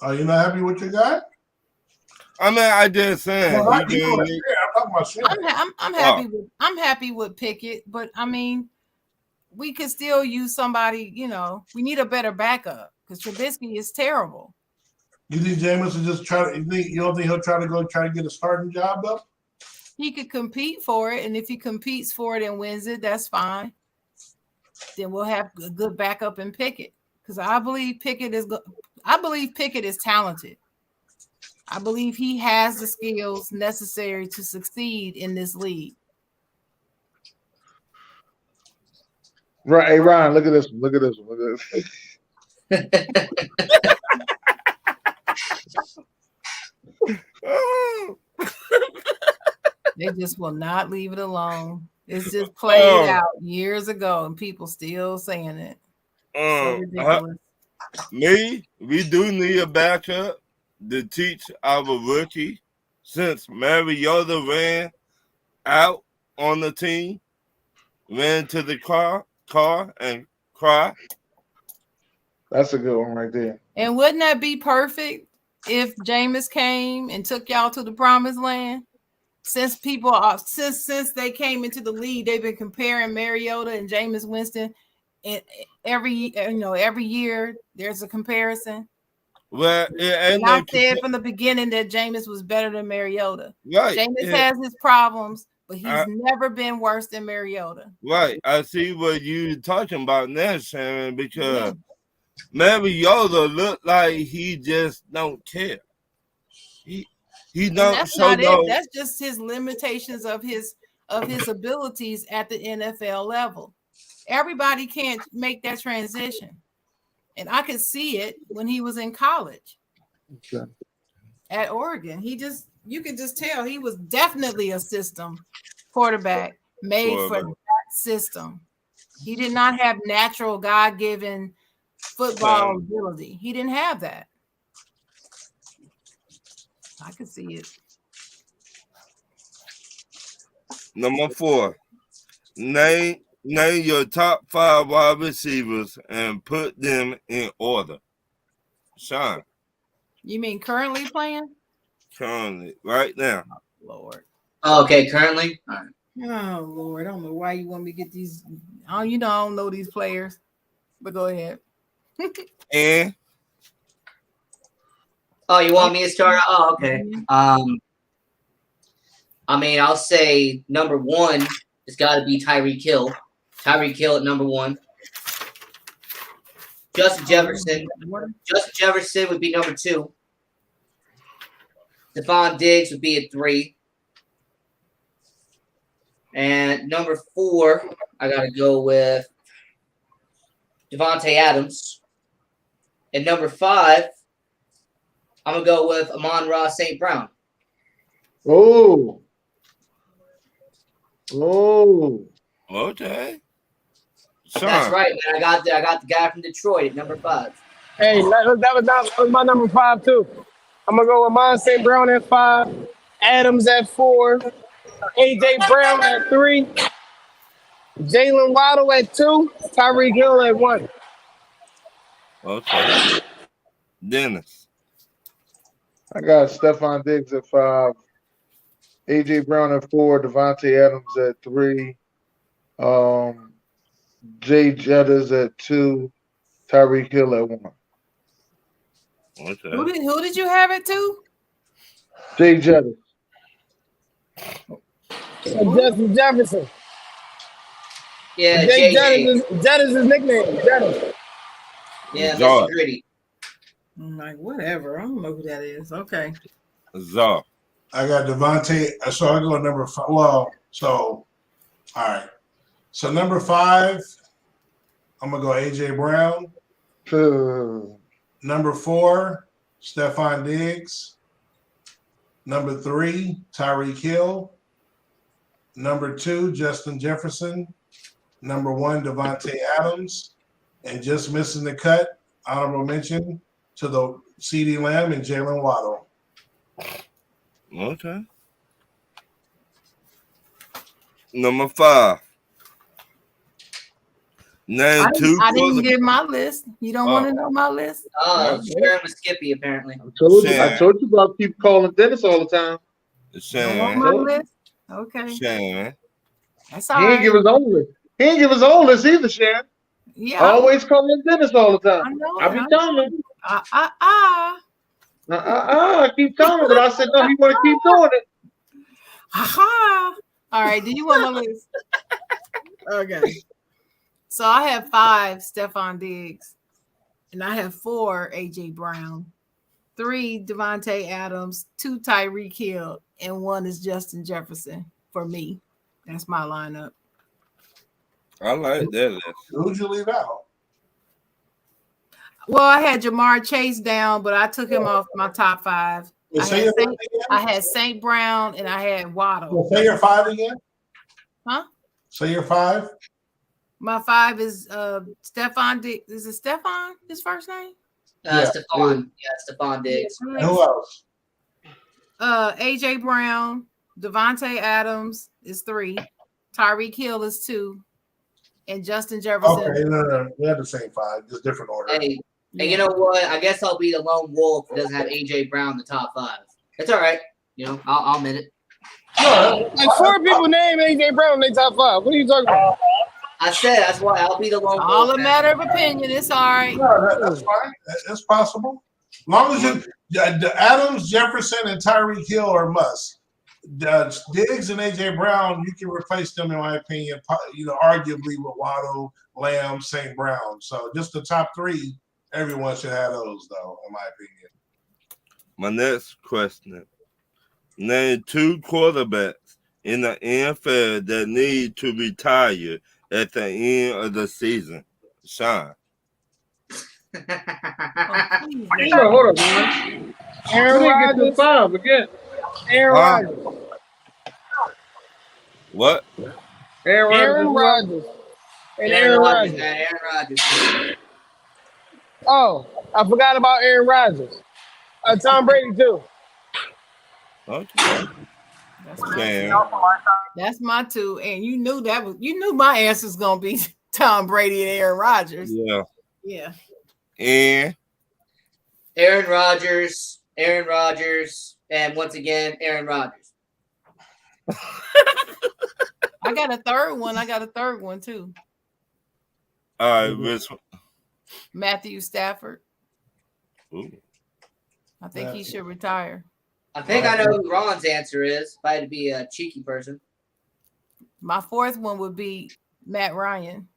Speaker 7: Are you not happy with your guy?
Speaker 5: I mean, I just saying.
Speaker 7: No, I'm talking about shit.
Speaker 6: I'm happy with Pickett, but I mean, we could still use somebody. You know, we need a better backup because Trubisky is terrible.
Speaker 7: You think Jameis will just try to? You don't think he'll try to get a starting job though?
Speaker 6: He could compete for it, and if he competes for it and wins it, that's fine. Then we'll have a good backup in Pickett because I believe Pickett is talented. I believe he has the skills necessary to succeed in this league.
Speaker 4: Right, hey Ryan, look at this one. Look at this one. Look at this.
Speaker 6: They just will not leave it alone. It's just played out years ago, and people still saying it. So ridiculous.
Speaker 5: We do need a backup to teach our rookie since Mariota ran out on the team, ran to the car and cried.
Speaker 4: That's a good one right there.
Speaker 6: And wouldn't that be perfect if Jameis came and took y'all to the promised land? Since since they came into the league, they've been comparing Mariota and Jameis Winston. And every year there's a comparison.
Speaker 5: Well, I
Speaker 6: said from the beginning that Jameis was better than Mariota.
Speaker 5: Right.
Speaker 6: Jameis has his problems, but he's never been worse than Mariota.
Speaker 5: Right. I see what you talking about now, Sharon, because Mariota look like he just don't care. He
Speaker 6: And
Speaker 5: don't
Speaker 6: that's
Speaker 5: show
Speaker 6: not
Speaker 5: no.
Speaker 6: it. That's just his limitations of his abilities at the NFL level. Everybody can't make that transition. And I could see it when he was in college at Oregon. You could just tell he was definitely a system quarterback made for that system. He did not have natural God-given football ability. He didn't have that. I could see it.
Speaker 5: Number 4. Name your top 5 wide receivers and put them in order. Sean.
Speaker 6: You mean currently playing?
Speaker 5: Currently, right now.
Speaker 6: Lord.
Speaker 10: Oh, okay, currently? All right.
Speaker 6: Oh, Lord. I don't know why you want me to get these. I don't know these players, but go ahead.
Speaker 5: And
Speaker 10: Oh, you want me to start? Oh, okay. I mean, I'll say number 1 has got to be Tyreek Hill. Tyreek Hill at number 1. Justin Jefferson. Justin Jefferson would be number 2. Stephon Diggs would be at 3. And number 4, I got to go with Devontae Adams. And number 5, I'm going to go with Amon-Ra St. Brown.
Speaker 4: Oh.
Speaker 5: okay.
Speaker 10: That's
Speaker 5: Sean.
Speaker 10: right, man. I got the guy from Detroit at number 5.
Speaker 9: Hey, that was my number 5 too. I'm gonna go with Amon St. Brown at 5, Adams at 4, AJ Brown at 3, Jalen Waddle at 2, Tyreek Hill at 1.
Speaker 5: Okay. Dennis.
Speaker 4: I got Stephon Diggs at 5, AJ Brown at 4, Devontae Adams at 3, Jay Jettas at 2, Tyreek Hill at 1.
Speaker 5: Okay.
Speaker 6: Who did you have it to?
Speaker 4: Jay Jettas.
Speaker 9: Justin Jefferson.
Speaker 10: Yeah,
Speaker 9: Jay
Speaker 10: JJ.
Speaker 9: Jettas is nickname. Jettas.
Speaker 10: Yeah,
Speaker 5: Zard.
Speaker 10: Mr. Gritty.
Speaker 6: I'm like, whatever. I don't know who that is. Okay.
Speaker 5: Zar.
Speaker 7: I got Devontae. So I go number 5. Well, so all right. So number 5, I'm gonna go AJ Brown. Number 4, Stephon Diggs. Number 3, Tyreek Hill. Number 2, Justin Jefferson. Number 1, Devontae Adams. And just missing the cut, honorable mention to the CeeDee Lamb and Jalen Waddle.
Speaker 5: Okay. Number 5. Name two.
Speaker 6: I didn't give my list. You don't want to know my list?
Speaker 10: Oh, sharing with Skippy, apparently.
Speaker 4: I told you about keep calling Dennis all the time.
Speaker 6: You want my list? Okay.
Speaker 5: Sharon.
Speaker 6: That's
Speaker 4: He
Speaker 6: all
Speaker 4: ain't
Speaker 6: right.
Speaker 4: give his own list. He ain't give his own list either, Sharon.
Speaker 6: Yeah.
Speaker 4: Always calling Dennis all the time.
Speaker 6: I know.
Speaker 4: I be telling him. I keep telling him, but I said no. He want to keep doing it.
Speaker 6: Aha. All right. Do you want my list? Okay. So I have 5 Stephon Diggs, and I have 4 AJ Brown, 3 Devontae Adams, 2 Tyreek Hill, and 1 is Justin Jefferson for me. That's my lineup.
Speaker 5: I like that list.
Speaker 7: Who'd you leave out?
Speaker 6: Well, I had Jamar Chase down, but I took him off my top 5. I had St. Brown and I had Waddle.
Speaker 7: Well, say your 5 again.
Speaker 6: Huh?
Speaker 7: Say your 5.
Speaker 6: My 5 is Stephon Diggs. Is it Stephon, his first name?
Speaker 10: Stephon. Yeah, Stephon Diggs.
Speaker 7: And who else?
Speaker 6: AJ Brown, Devontae Adams is 3, Tyreek Hill is 2, and Justin Jefferson.
Speaker 7: Okay, no. We had the same 5, just different order.
Speaker 10: Hey, you know what? I guess I'll be the lone wolf that doesn't have AJ Brown in the top 5. It's all right. You know, I'll admit it.
Speaker 9: No, like 4 people name AJ Brown in their top 5. What are you talking about?
Speaker 10: I said that's why I'll be the lone wolf.
Speaker 6: All a matter of opinion. It's all right.
Speaker 7: No, that's fine. That's possible. As long as the Adams, Jefferson, and Tyreek Hill are must. Diggs and AJ Brown, you can replace them in my opinion. Arguably with Waddle, Lamb, St. Brown. So just the top three, everyone should have those though, in my opinion.
Speaker 5: My next question: name 2 quarterbacks in the NFL that need to retire at the end of the season. Sean.
Speaker 6: please.
Speaker 11: Hold up, man. Aaron Rodgers. Five again. Aaron Rodgers.
Speaker 5: What?
Speaker 11: Aaron Rodgers. And Aaron Rodgers.
Speaker 10: Aaron Rodgers.
Speaker 11: Oh, I forgot about Aaron Rodgers. Tom Brady too.
Speaker 5: Okay.
Speaker 6: That's my 2, and you knew my answer was gonna be Tom Brady and Aaron Rodgers.
Speaker 5: Yeah.
Speaker 6: Yeah.
Speaker 5: And
Speaker 10: Aaron Rodgers, and once again, Aaron Rodgers.
Speaker 6: I got a third one too.
Speaker 5: all right, which one?
Speaker 6: Matthew Stafford.
Speaker 5: Ooh.
Speaker 6: I think he should retire.
Speaker 10: I think I know who Ron's answer is. If I had to be a cheeky person.
Speaker 6: My 4th one would be Matt Ryan.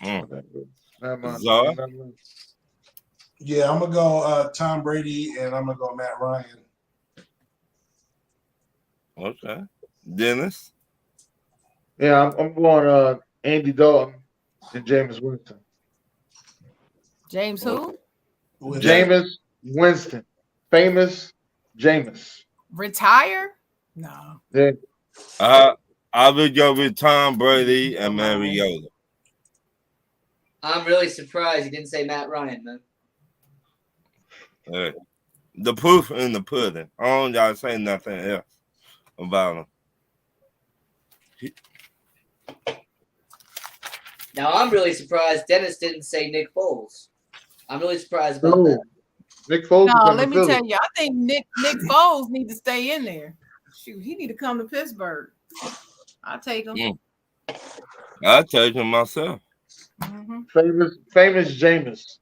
Speaker 5: Czar?
Speaker 7: Yeah, I'm gonna go Tom Brady and I'm gonna go Matt Ryan.
Speaker 5: Okay. Dennis?
Speaker 4: Yeah, I'm going Andy Dalton and Jameis Winston.
Speaker 6: James who?
Speaker 4: Jameis Winston. Famous Jameis.
Speaker 6: Retire? No.
Speaker 4: Yeah.
Speaker 5: I would go with Tom Brady and Mariota.
Speaker 10: I'm really surprised he didn't say Matt Ryan, man.
Speaker 5: Hey, the proof in the pudding. I don't gotta say nothing else about him.
Speaker 10: Now I'm really surprised Dennis didn't say Nick Foles. I'm really surprised about that.
Speaker 4: Nick Foles.
Speaker 6: No, let me tell you, I think Nick Foles need to stay in there. Shoot, he need to come to Pittsburgh. I'll take him.
Speaker 5: I'll take him myself.
Speaker 6: Mm-hmm.
Speaker 4: Famous Jameis.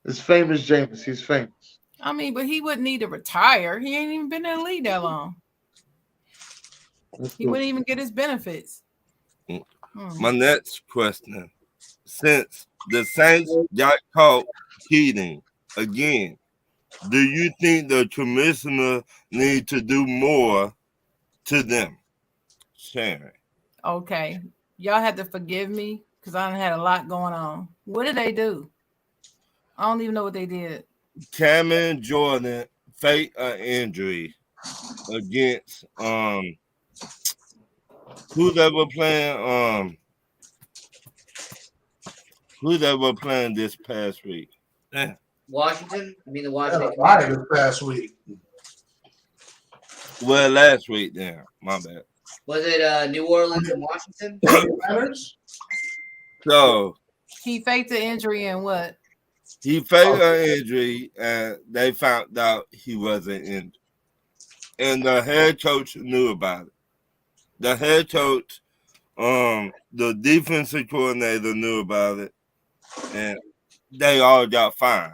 Speaker 4: It's famous Jameis. He's famous.
Speaker 6: I mean, but he wouldn't need to retire. He ain't even been in the league that long. He wouldn't even get his benefits.
Speaker 5: My next question: since the Saints got caught cheating again, do you think the commissioner need to do more to them? Sharon.
Speaker 6: Okay, y'all had to forgive me because I done had a lot going on. What did they do? I don't even know what they did.
Speaker 5: Cameron Jordan faked an injury against who they were playing this past week?
Speaker 10: Washington? I mean the Washington.
Speaker 7: This past week.
Speaker 5: Well, last week then. My bad.
Speaker 10: Was it New Orleans and Washington?
Speaker 5: So
Speaker 6: He faked the injury and what?
Speaker 5: he faked an injury and they found out he wasn't injured. And the head coach knew about it. The head coach, the defensive coordinator knew about it, and they all got fined.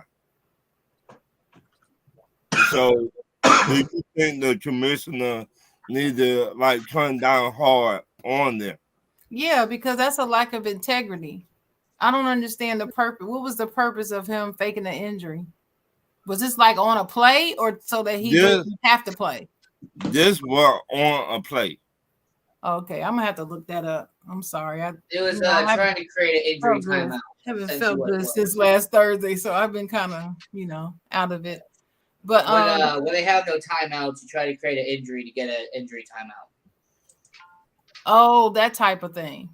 Speaker 5: So, do you think the commissioner need to turn down hard on them?
Speaker 6: Yeah, because that's a lack of integrity. I don't understand the purpose. What was the purpose of him faking the injury? Was this on a play or so that he didn't have to play?
Speaker 5: This was on a play.
Speaker 6: Okay, I'm gonna have to look that up. I'm sorry.
Speaker 10: It was trying to create an injury timeout.
Speaker 6: I haven't felt good since last Thursday, so I've been kind of, out of it. But
Speaker 10: when they have no timeouts, you try to create an injury to get an injury timeout.
Speaker 6: Oh, that type of thing.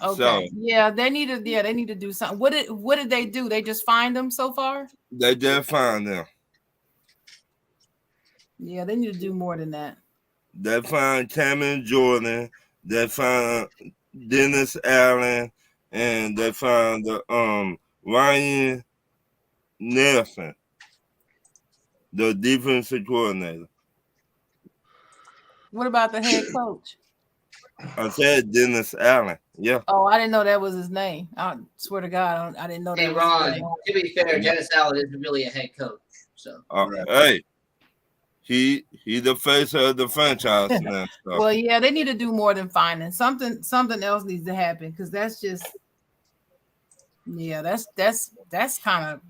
Speaker 6: Okay.
Speaker 5: So,
Speaker 6: yeah, they need to do something. What did they do? They just fined them so far?
Speaker 5: They did find them.
Speaker 6: Yeah, they need to do more than that.
Speaker 5: They found Cameron Jordan. They found Dennis Allen, and they found Ryan Nelson, the defensive coordinator.
Speaker 6: What about the head coach?
Speaker 5: I said Dennis Allen. Yeah.
Speaker 6: Oh, I didn't know that was his name. I swear to God, I didn't know that.
Speaker 10: Hey,
Speaker 6: was
Speaker 10: Ron,
Speaker 6: his name.
Speaker 10: to be fair, Dennis Allen isn't really a head coach. So
Speaker 5: Hey, He the face of the franchise now. So.
Speaker 6: Well, yeah, they need to do more than finding something. Something else needs to happen because that's just, yeah, that's kind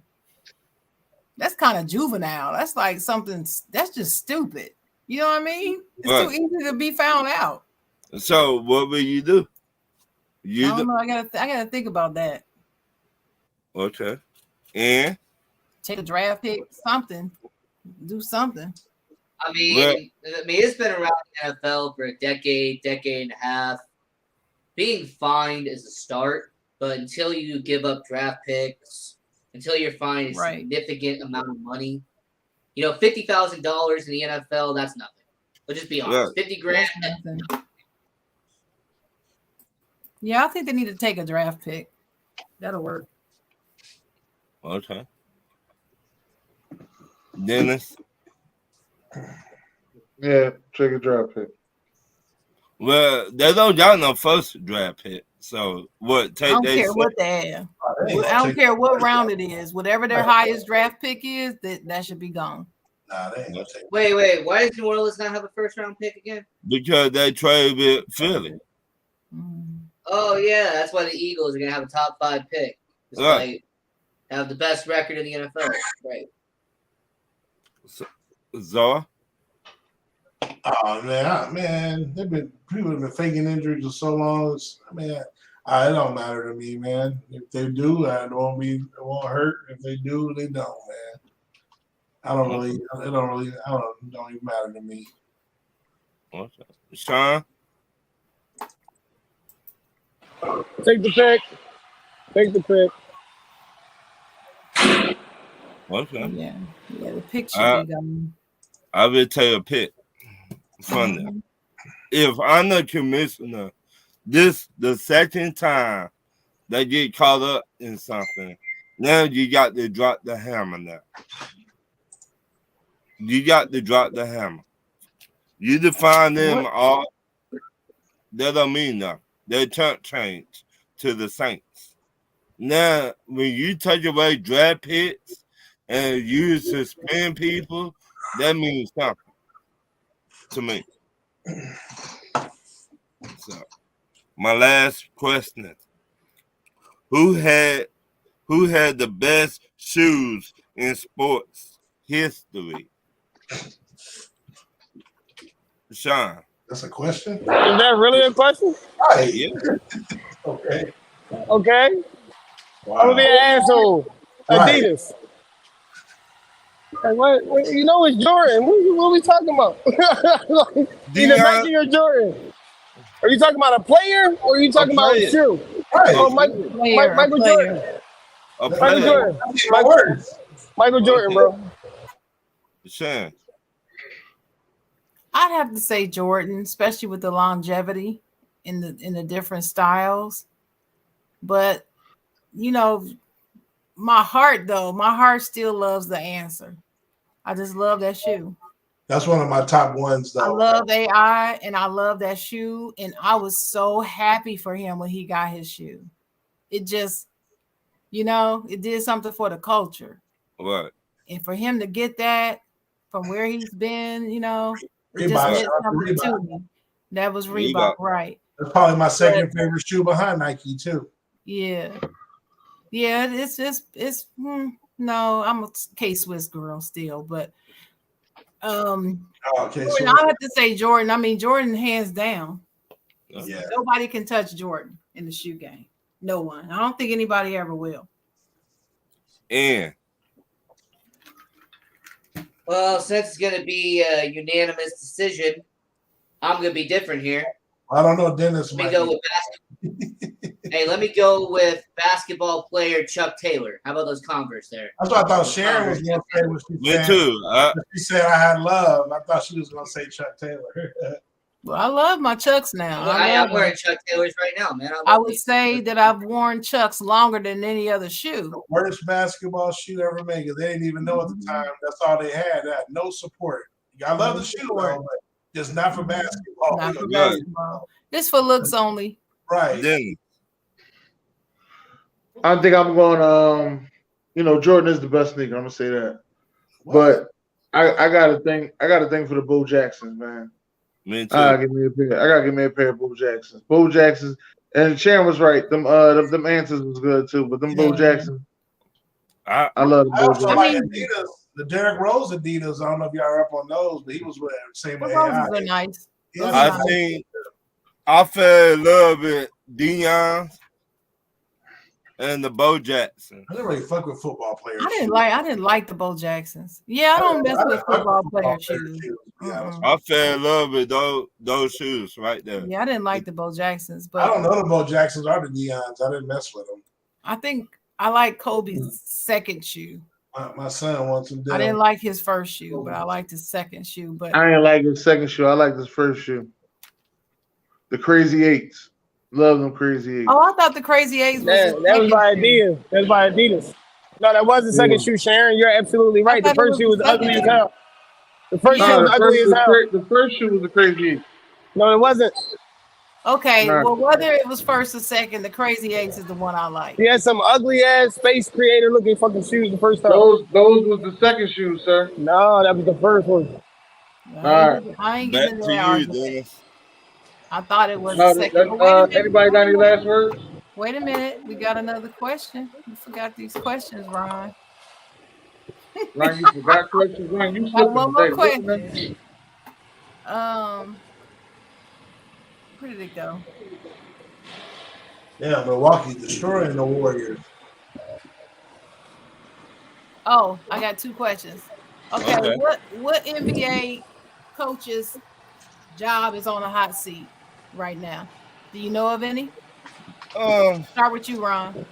Speaker 6: of juvenile. That's like something that's just stupid. You know what I mean? It's
Speaker 5: Right.
Speaker 6: too easy to be found out.
Speaker 5: So what will you do?
Speaker 6: I don't know. I gotta think about that.
Speaker 5: Okay. And
Speaker 6: Take a draft pick, something, do something.
Speaker 10: I mean, it's been around the NFL for a decade and a half. Being fined is a start, but until you give up draft picks, until you're fined a
Speaker 6: Right.
Speaker 10: significant amount of money, $50,000 in the NFL, that's nothing. Let's just be honest.
Speaker 5: Right.
Speaker 10: $50,000.
Speaker 6: That's nothing. Yeah, I think they need to take a draft pick. That'll work.
Speaker 5: okay. Dennis.
Speaker 4: Yeah, take a draft pick.
Speaker 5: Well, they don't got no first draft pick. So what?
Speaker 6: I
Speaker 5: Take
Speaker 6: don't
Speaker 5: they
Speaker 6: care what they have. I don't care what round it is. Whatever their highest draft pick is, that should be gone.
Speaker 7: Nah, they ain't gonna take.
Speaker 10: Wait. Why does New Orleans not have a first round pick again?
Speaker 5: because they trade with Philly.
Speaker 10: Oh yeah, that's why the Eagles are gonna have a top 5 pick.
Speaker 5: Right.
Speaker 10: Have the best record in the NFL. Right.
Speaker 5: Zara.
Speaker 7: Oh man, people have been faking injuries for so long. It don't matter to me, man. If they do, it won't hurt. If they do, they don't, man. It don't even matter to me.
Speaker 5: Okay. Sean.
Speaker 11: Take the pick. Take the pick.
Speaker 5: Okay.
Speaker 6: Yeah, the pick should be gone.
Speaker 5: I will take a pick from them. If I'm the commissioner, this the second time they get caught up in something. Now you got to drop the hammer now. You got to drop the hammer. You define them all. That don't mean nothing. They chunk change to the Saints. Now, when you take away draft picks and you suspend people, that means something to me. So, my last question: Who had the best shoes in sports history? Sean.
Speaker 7: That's a question?
Speaker 11: Is that really a question?
Speaker 7: Right.
Speaker 5: Yeah.
Speaker 7: Okay.
Speaker 11: Okay.
Speaker 7: Wow.
Speaker 11: I'm gonna be an asshole.
Speaker 7: Right.
Speaker 11: Adidas. Like, what, you know it's Jordan. What are we talking about? Either Nike or Jordan. Are you talking about a player or are you talking about a shoe?
Speaker 7: Right.
Speaker 11: Oh, Michael Jordan.
Speaker 5: A
Speaker 11: Michael
Speaker 5: player.
Speaker 11: Jordan.
Speaker 7: My words.
Speaker 11: Michael Jordan, bro.
Speaker 5: Sean.
Speaker 6: I'd have to say Jordan, especially with the longevity in the different styles. But my heart still loves the Answer. I just love that shoe.
Speaker 7: That's one of my top ones, though.
Speaker 6: I love AI and I love that shoe. And I was so happy for him when he got his shoe. It just, it did something for the culture.
Speaker 5: Right.
Speaker 6: And for him to get that from where he's been, it just
Speaker 7: Reebok.
Speaker 6: meant something to me. That was Reebok, right?
Speaker 7: That's probably my second favorite shoe behind Nike, too.
Speaker 6: Yeah. Yeah, no, I'm a K-Swiss girl still, but
Speaker 7: Okay,
Speaker 6: Jordan, I have to say Jordan. I mean, Jordan hands down.
Speaker 7: Yeah.
Speaker 6: Nobody can touch Jordan in the shoe game. No one. I don't think anybody ever will.
Speaker 5: And
Speaker 10: Well, since it's gonna be a unanimous decision, I'm gonna be different here.
Speaker 7: I don't know, Dennis.
Speaker 10: Let me go with let me go with basketball player Chuck Taylor. How about those Converse there?
Speaker 7: That's what I thought Sharon was going to say when she
Speaker 5: me
Speaker 7: said,
Speaker 5: too.
Speaker 7: she said I had love. I thought she was going to say Chuck Taylor.
Speaker 6: Well, I love my Chucks now.
Speaker 10: I'm wearing Chuck Taylors right now, man.
Speaker 6: I would say that I've worn Chucks longer than any other shoe.
Speaker 7: The worst basketball shoe ever made. They didn't even know at the time. That's all they had. They had no support. I love the shoe, though, but just not for basketball.
Speaker 6: Not for basketball. It's for looks only.
Speaker 7: Right.
Speaker 5: Then
Speaker 4: I think I'm going. Jordan is the best sneaker. I'm gonna say that, but I got a thing. I got a thing for the Bo Jacksons, man.
Speaker 5: Me too.
Speaker 4: I gotta give me a pair of Bo Jacksons. Bo Jacksons, and Sharon was right. Them answers was good too. But them Bo Jacksons, I love the
Speaker 7: I
Speaker 4: Bo
Speaker 7: also
Speaker 4: Jacksons.
Speaker 7: like Adidas. The Derrick Rose Adidas. I don't know if y'all are up on those, but he was with same
Speaker 6: The
Speaker 7: with
Speaker 6: roses
Speaker 7: AI.
Speaker 6: are nice.
Speaker 7: Yeah,
Speaker 5: I think I fell in love with Deion and the Bo Jackson.
Speaker 7: I didn't really fuck with football players.
Speaker 6: I didn't like the Bo Jacksons. Yeah, I don't mess with football player shoes.
Speaker 5: I fell in love with those shoes right there.
Speaker 6: Yeah, I didn't like the Bo Jacksons, but
Speaker 7: I don't know the Bo Jacksons or the Deons. I didn't mess with them.
Speaker 6: I think I like Kobe's second shoe.
Speaker 7: My son wants them.
Speaker 6: I didn't like his first shoe, but I liked his second shoe. But
Speaker 4: I ain't like his second shoe. I like his first shoe. The Crazy Eights. Love them Crazy Eights.
Speaker 6: oh, I thought the Crazy Eights was his
Speaker 11: That was
Speaker 6: second
Speaker 11: by
Speaker 6: shoe.
Speaker 11: Adidas. That's by Adidas. No, that was the second shoe, Sharon. You're absolutely right. The
Speaker 6: thought it
Speaker 11: first
Speaker 6: was
Speaker 11: shoe was
Speaker 6: the
Speaker 11: ugly as
Speaker 6: second.
Speaker 11: hell. The first shoe was ugly as hell.
Speaker 4: The first shoe was the Crazy Eights.
Speaker 11: No, it wasn't.
Speaker 6: Okay,
Speaker 4: Nah.
Speaker 6: well, whether it was first or second, the Crazy Eights is the one I like.
Speaker 11: He had some ugly ass space creator looking fucking shoes the first time.
Speaker 4: Those was the second shoe, sir.
Speaker 11: No, that was the first one.
Speaker 6: I ain't
Speaker 5: Back
Speaker 6: getting
Speaker 5: to
Speaker 6: that
Speaker 5: you,
Speaker 6: argument.
Speaker 5: Dennis.
Speaker 6: I thought it was the second. But wait a minute.
Speaker 4: Anybody got any last words?
Speaker 6: Wait a minute. We got another question. You forgot these questions, Ron.
Speaker 4: Ryan, you forgot questions. Ryan, you
Speaker 6: Got one more
Speaker 4: slipping
Speaker 6: question. Where did it go?
Speaker 7: Yeah, Milwaukee destroying the Warriors.
Speaker 6: Oh, I got two questions. Okay,
Speaker 5: Okay.
Speaker 6: what NBA coach's job is on a hot seat right now? Do you know of any? Start with you, Ron.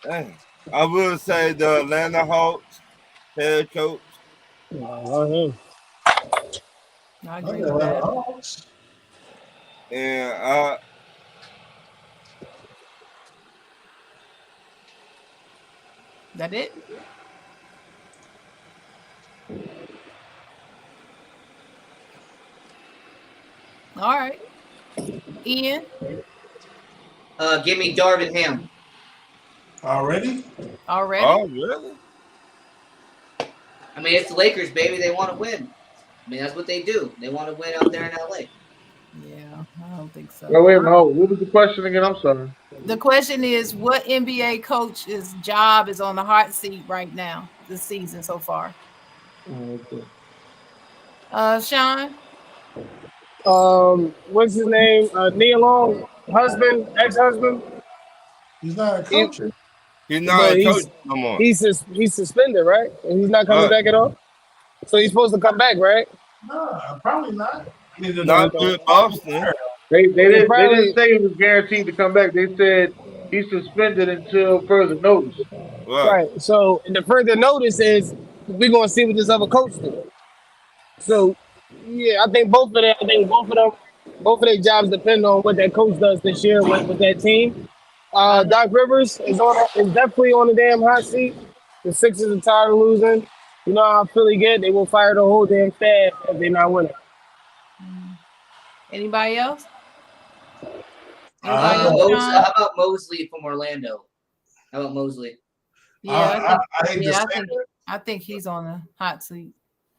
Speaker 5: Dang. I will say the Atlanta Hawks head coach.
Speaker 6: I agree with that.
Speaker 5: And
Speaker 6: That it? All right. Ian?
Speaker 10: Give me Darvin Ham.
Speaker 7: Already?
Speaker 6: Already?
Speaker 5: Oh, really?
Speaker 10: I mean, it's the Lakers, baby. They want to win. I mean, that's what they do. They want to win out there in LA.
Speaker 6: Yeah, I don't think so.
Speaker 4: Wait a minute. What was the question again? I'm sorry.
Speaker 6: The question is, what NBA coach's job is on the hot seat right now this season so far? Sean?
Speaker 11: What's his name? Nia Long, husband, ex-husband.
Speaker 7: He's not a coach.
Speaker 5: He's not
Speaker 11: But
Speaker 5: a coach no more.
Speaker 11: He's suspended, right? And he's not coming
Speaker 5: Right.
Speaker 11: back at all. So he's supposed to come back, right?
Speaker 7: No, probably not.
Speaker 5: Not with Boston.
Speaker 4: They didn't
Speaker 11: probably-
Speaker 4: say he was guaranteed to come back. They said he's suspended until further notice.
Speaker 11: Right. So the further notice is we're gonna see what this other coach do. So yeah, I think both of their jobs depend on what that coach does this year with that team. Doc Rivers is definitely on the damn hot seat. The Sixers are tired of losing. You know how Philly get? They will fire the whole damn staff if they're not winning.
Speaker 6: Anybody else?
Speaker 10: How about Mosley from Orlando? How about Mosley?
Speaker 6: Yeah,
Speaker 7: I hate to say
Speaker 6: I think he's on the hot seat.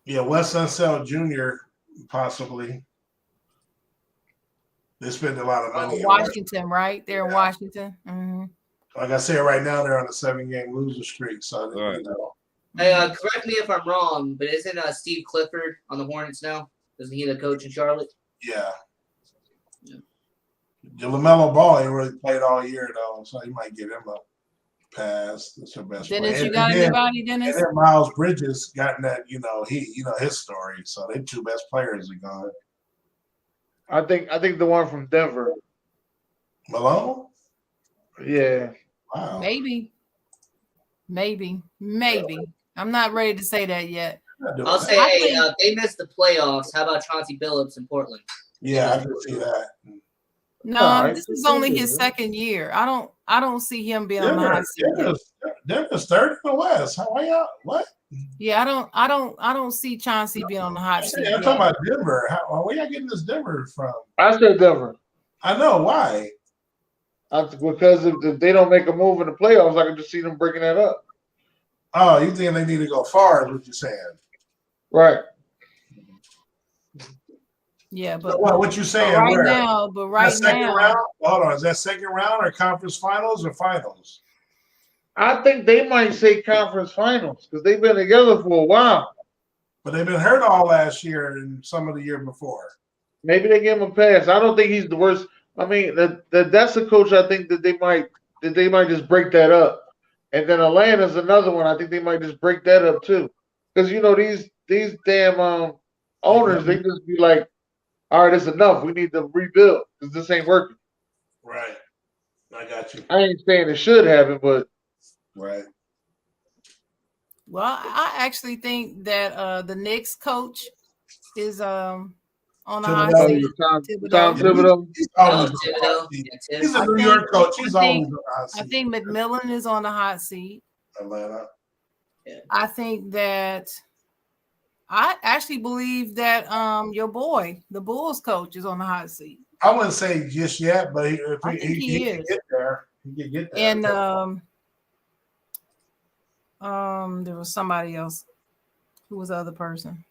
Speaker 7: Yeah, Wes Unseld Jr. possibly. They spend a lot of money.
Speaker 6: Washington, right? They're in Washington. Mm-hmm.
Speaker 7: Like I said, right now they're on a 7-game loser streak. So you know.
Speaker 10: Hey, correct me if I'm wrong, but isn't Steve Clifford on the Hornets now? Isn't he the coach in Charlotte?
Speaker 7: Yeah. LaMelo Ball ain't really played all year though, so you might give him a pass. That's her best
Speaker 6: Dennis,
Speaker 7: player.
Speaker 6: you got
Speaker 7: And then-
Speaker 6: anybody, Dennis?
Speaker 7: And then Miles Bridges gotten that, his story. So they two best players are gone.
Speaker 4: I think the one from Denver.
Speaker 7: Malone?
Speaker 4: Yeah.
Speaker 7: Wow.
Speaker 6: Maybe. I'm not ready to say that yet.
Speaker 10: I'll say,
Speaker 6: I
Speaker 10: hey,
Speaker 6: think-
Speaker 10: they missed the playoffs. How about Chauncey Billups in Portland?
Speaker 7: Yeah, I can see that.
Speaker 6: No,
Speaker 7: All right.
Speaker 6: this is only his second year. I don't see him being on the hot seat.
Speaker 7: Denver's third in the West. Why y'all? What?
Speaker 6: Yeah, I don't see Chauncey being on the hot seat.
Speaker 7: I'm talking about Denver. Where y'all getting this Denver from?
Speaker 4: I said Denver.
Speaker 7: I know why.
Speaker 4: Because if they don't make a move in the playoffs, I can just see them breaking that up.
Speaker 7: Oh, you think they need to go far? Is what you're saying?
Speaker 4: Right.
Speaker 6: Yeah,
Speaker 7: So
Speaker 6: but
Speaker 7: what you saying?
Speaker 6: right
Speaker 7: Where?
Speaker 6: now, but right
Speaker 7: That second
Speaker 6: now,
Speaker 7: round? Hold on. Is that second round or conference finals or finals?
Speaker 4: I think they might say conference finals because they've been together for a while.
Speaker 7: But they've been hurt all last year and some of the year before.
Speaker 4: Maybe they give him a pass. I don't think he's the worst. I mean, that's a coach. I think that they might just break that up. And then Atlanta's another one. I think they might just break that up too. Because these damn owners, they just be like, all right, it's enough. We need to rebuild because this ain't working.
Speaker 7: Right. I got you.
Speaker 4: I ain't saying it should happen, but
Speaker 7: right.
Speaker 6: well, I actually think that the Knicks coach is on the hot
Speaker 7: Thibodeau.
Speaker 6: seat.
Speaker 4: Tom Thibodeau.
Speaker 7: He's always
Speaker 10: Oh,
Speaker 7: on the
Speaker 10: Thibodeau.
Speaker 7: hot seat.
Speaker 10: Yeah,
Speaker 7: He's a
Speaker 10: Thibodeau.
Speaker 7: New York coach. He's
Speaker 6: I
Speaker 7: always
Speaker 6: think-
Speaker 7: on the hot
Speaker 6: I
Speaker 7: seat.
Speaker 6: think McMillan is on the hot seat.
Speaker 7: Atlanta.
Speaker 6: I think that I actually believe that your boy, the Bulls coach, is on the hot seat.
Speaker 7: I wouldn't say just yet, but if
Speaker 6: I think
Speaker 7: he
Speaker 6: he
Speaker 7: can
Speaker 6: is.
Speaker 7: get there. He can get there.
Speaker 6: And there was somebody else. Who was the other person?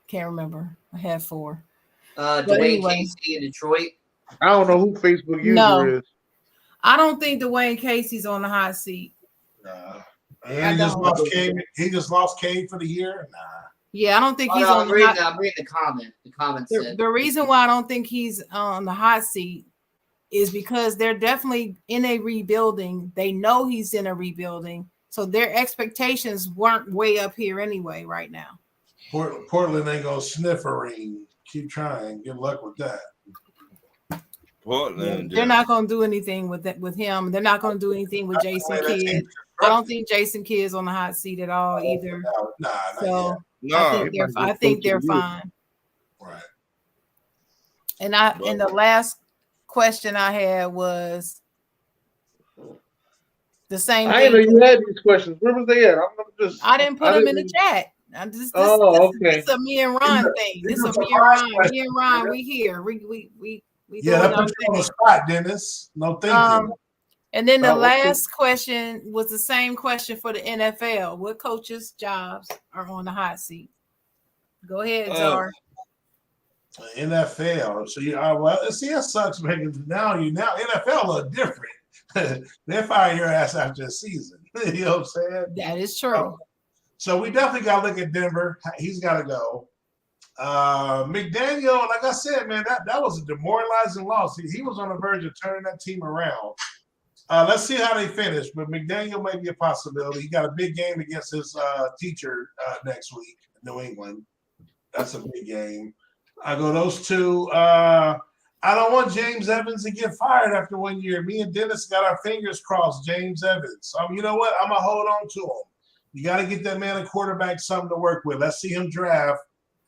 Speaker 6: Can't remember. I had 4. But
Speaker 10: Dwayne
Speaker 6: anyway.
Speaker 10: Casey in Detroit.
Speaker 4: I don't know who Facebook user
Speaker 6: No.
Speaker 4: is.
Speaker 6: I don't think Dwayne Casey's on the hot seat.
Speaker 7: Nah.
Speaker 6: I
Speaker 7: And he just
Speaker 6: don't.
Speaker 7: lost Cade. He just lost Cade for the year. Nah.
Speaker 6: Yeah, I don't think
Speaker 10: Oh,
Speaker 6: he's
Speaker 10: no,
Speaker 6: on
Speaker 10: I'm
Speaker 6: the
Speaker 10: reading,
Speaker 6: hot.
Speaker 10: I'm reading the comment. The comment
Speaker 6: The,
Speaker 10: said.
Speaker 6: the reason why I don't think he's on the hot seat is because they're definitely in a rebuilding. They know he's in a rebuilding, so their expectations weren't way up here anyway right now.
Speaker 7: Portland ain't gonna sniff a ring. Keep trying. Good luck with that.
Speaker 5: Portland.
Speaker 6: They're not going to do anything with that with him. They're not going to do anything with Jason
Speaker 7: That
Speaker 6: Kidd.
Speaker 7: team's
Speaker 6: I don't think Jason Kidd's on the hot seat at all either.
Speaker 7: Nah, not
Speaker 6: So
Speaker 7: yet.
Speaker 5: No,
Speaker 6: I think they're fine.
Speaker 7: Right.
Speaker 6: And the last question I had was the same
Speaker 4: I didn't know
Speaker 6: thing.
Speaker 4: you had these questions. Where was they at?
Speaker 6: I didn't put them in the chat. This
Speaker 4: okay.
Speaker 6: is a me and Ron thing. This is a me and Ron. Me and Ron, we here. We
Speaker 7: Yeah,
Speaker 6: doing
Speaker 7: that
Speaker 6: our
Speaker 7: puts you on the
Speaker 6: thing.
Speaker 7: spot, Dennis. No thinking.
Speaker 6: And then the
Speaker 4: Oh, okay.
Speaker 6: last question was the same question for the NFL. What coaches' jobs are on the hot seat? Go ahead, Czar.
Speaker 7: NFL. So well, see, that sucks, man. Now NFL look different. They fire your ass after a season. You know what I'm saying?
Speaker 6: That is true.
Speaker 7: So we definitely got to look at Denver. He's got to go. McDaniel, like I said, man, that was a demoralizing loss. He was on the verge of turning that team around. Let's see how they finish. But McDaniel may be a possibility. He got a big game against his teacher next week in New England. That's a big game. I go those two. I don't want James Evans to get fired after 1 year. Me and Dennis got our fingers crossed. James Evans. You know what? I'm gonna hold on to him. You got to get that man a quarterback, something to work with. Let's see him draft.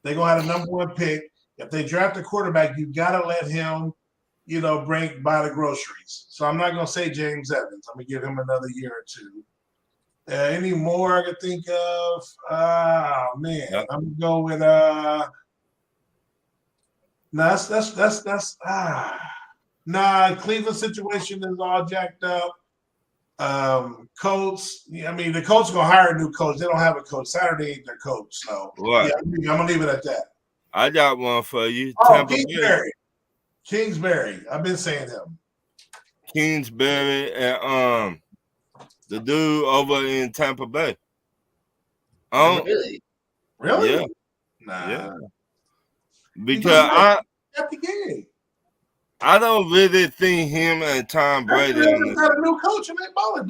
Speaker 7: They're gonna have a number 1 pick. If they draft a quarterback, you got to let him, buy the groceries. So I'm not gonna say James Evans. I'm gonna give him another year or two. Any more I could think of? Man,
Speaker 5: Yep.
Speaker 7: I'm gonna go with Cleveland situation is all jacked up. Colts, the Colts are gonna hire a new coach. They don't have a coach. Saturday ain't their coach, so
Speaker 5: What?
Speaker 7: yeah, I'm gonna leave it at that.
Speaker 5: I got one for you.
Speaker 7: Oh,
Speaker 5: Tampa Bay.
Speaker 7: Kingsbury. I've been saying him.
Speaker 5: Kingsbury and the dude over in Tampa Bay.
Speaker 10: Really?
Speaker 7: Really?
Speaker 5: Yeah.
Speaker 7: Nah.
Speaker 5: Yeah. Because
Speaker 7: At the game.
Speaker 5: I don't really think him and Tom Brady on
Speaker 7: They got a new coach and they balling.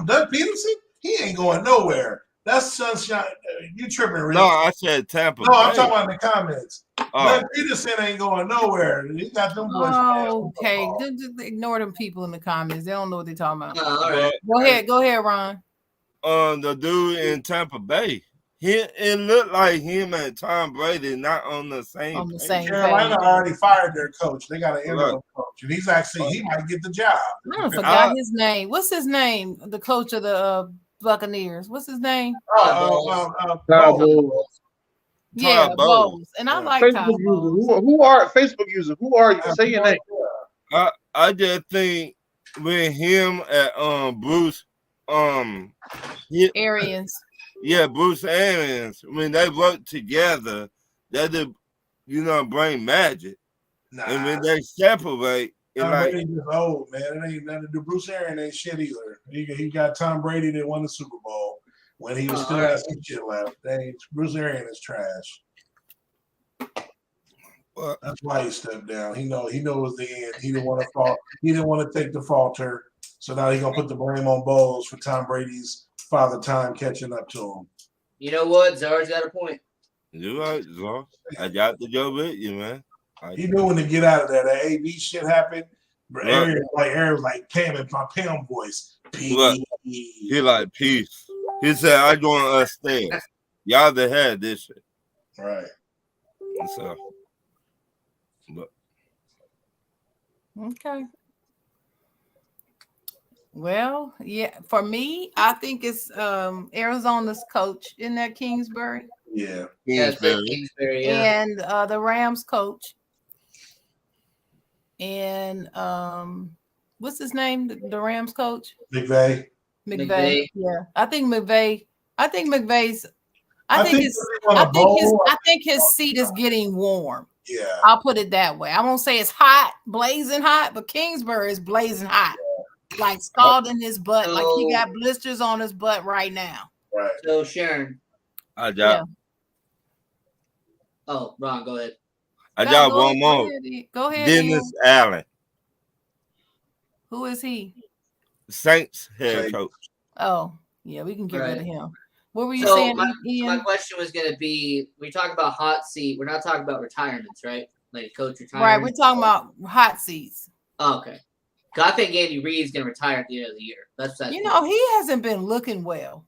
Speaker 7: Doug Peterson, he ain't going nowhere. That's sunshine. You tripping, Rick?
Speaker 5: No, I said Tampa
Speaker 7: No, I'm
Speaker 5: Bay.
Speaker 7: talking about in the comments.
Speaker 5: Oh.
Speaker 7: Doug Peterson ain't going nowhere. He got them boys.
Speaker 6: Oh, okay. Just ignore them people in the comments. They don't know what they're talking about.
Speaker 10: All right.
Speaker 6: Go ahead, Ron.
Speaker 5: The dude in Tampa Bay. It looked like him and Tom Brady not on the same.
Speaker 6: On the
Speaker 5: page.
Speaker 6: same
Speaker 7: Carolina
Speaker 6: page.
Speaker 7: already fired their coach. They got an interim
Speaker 5: Right.
Speaker 7: coach, and he's actually he might get the job.
Speaker 6: I forgot his name. What's his name? The coach of the Buccaneers. What's his name?
Speaker 4: Todd
Speaker 7: Bowles.
Speaker 4: Bowles.
Speaker 6: Yeah,
Speaker 5: Todd
Speaker 6: Bowles.
Speaker 5: Bowles.
Speaker 6: And I like Todd
Speaker 4: Facebook
Speaker 6: Bowles.
Speaker 4: user. Who are Facebook user? Who are you? Say your name.
Speaker 5: I just think when him and Bruce
Speaker 6: Arians.
Speaker 5: yeah, Bruce Arians, when they work together, they do, bring magic. And when they separate, it
Speaker 7: Tom
Speaker 5: like
Speaker 7: Brady just old, man. It ain't nothing to do. Bruce Arians ain't shit either. He got Tom Brady that won the Super Bowl when he was still had some shit left. Bruce Arians is trash. That's why he stepped down. He knows the end. He didn't want to fall. He didn't want to take the falter. So now he's gonna put the blame on Bowles for Tom Brady's father time catching up to him.
Speaker 10: You know what? Czar's got a point.
Speaker 5: You're right, Czar. I got to go with you, man.
Speaker 7: He knew when to get out of there. That AB shit happened. Aaron was like Pam in my Pam voice.
Speaker 5: Look, he like peace. He said, "I going upstairs. Y'all that had this shit."
Speaker 7: Right.
Speaker 5: So, but
Speaker 6: Okay. Well, yeah, for me, I think it's Arizona's coach in that Kingsbury.
Speaker 7: Yeah.
Speaker 10: Kingsbury, yeah.
Speaker 6: And the Rams coach. And what's his name? The Rams coach?
Speaker 7: McVay.
Speaker 6: Yeah. I think McVay's I think his seat is getting warm.
Speaker 7: Yeah.
Speaker 6: I'll put it that way. I won't say it's hot, blazing hot, but Kingsbury is blazing hot. Like scalding his butt, like he got blisters on his butt right now.
Speaker 7: Right.
Speaker 10: So Sharon.
Speaker 5: I got.
Speaker 10: Oh, Ron, go ahead.
Speaker 5: I got one more.
Speaker 6: Go ahead.
Speaker 5: Dennis Allen,
Speaker 6: Who is he?
Speaker 5: Saints head coach.
Speaker 6: Oh, yeah, we can get rid of him. What were you
Speaker 10: So
Speaker 6: saying,
Speaker 10: my question was going to be, we talk about hot seat. We're not talking about retirements, right? Like coach retirement.
Speaker 6: Right, we're talking about hot seats.
Speaker 10: Oh, okay. I think Andy Reid's going to retire at the end of the year. That's
Speaker 6: he hasn't been looking well.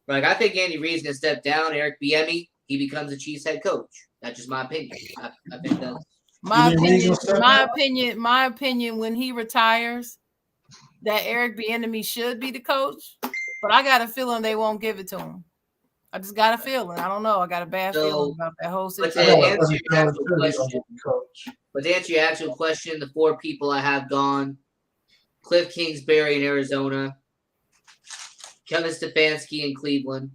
Speaker 10: Like, I think Andy Reid's going to step down. Eric Bieniemy, he becomes the Chiefs head coach. That's just my opinion. I think that's
Speaker 6: My opinion. When he retires, that Eric Bieniemy should be the coach. But I got a feeling they won't give it to him. I just got a feeling. I don't know. I got a bad feeling about that whole situation.
Speaker 10: But to answer your actual question, the 4 people I have gone: Cliff Kingsbury in Arizona, Kevin Stefanski in Cleveland,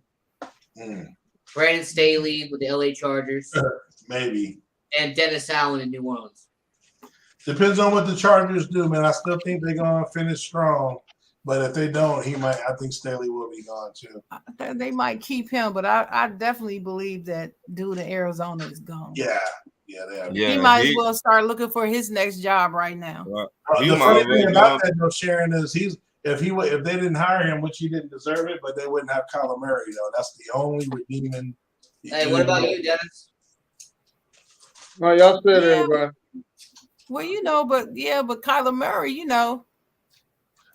Speaker 10: Brandon Staley with the LA Chargers,
Speaker 7: maybe,
Speaker 10: and Dennis Allen in New Orleans.
Speaker 7: Depends on what the Chargers do, man. I still think they're gonna finish strong. But if they don't, I think Staley will be gone too.
Speaker 6: They might keep him, but I definitely believe that dude in Arizona is gone.
Speaker 7: Yeah, they are.
Speaker 6: He might as well start looking for his next job right now.
Speaker 7: The funny thing about that, though, Sharon, is if they didn't hire him, which he didn't deserve it, but they wouldn't have Kyler Murray though. That's the only redeeming.
Speaker 10: Hey, what about you, Dennis?
Speaker 4: No, y'all said everybody.
Speaker 6: Well, but Kyler Murray,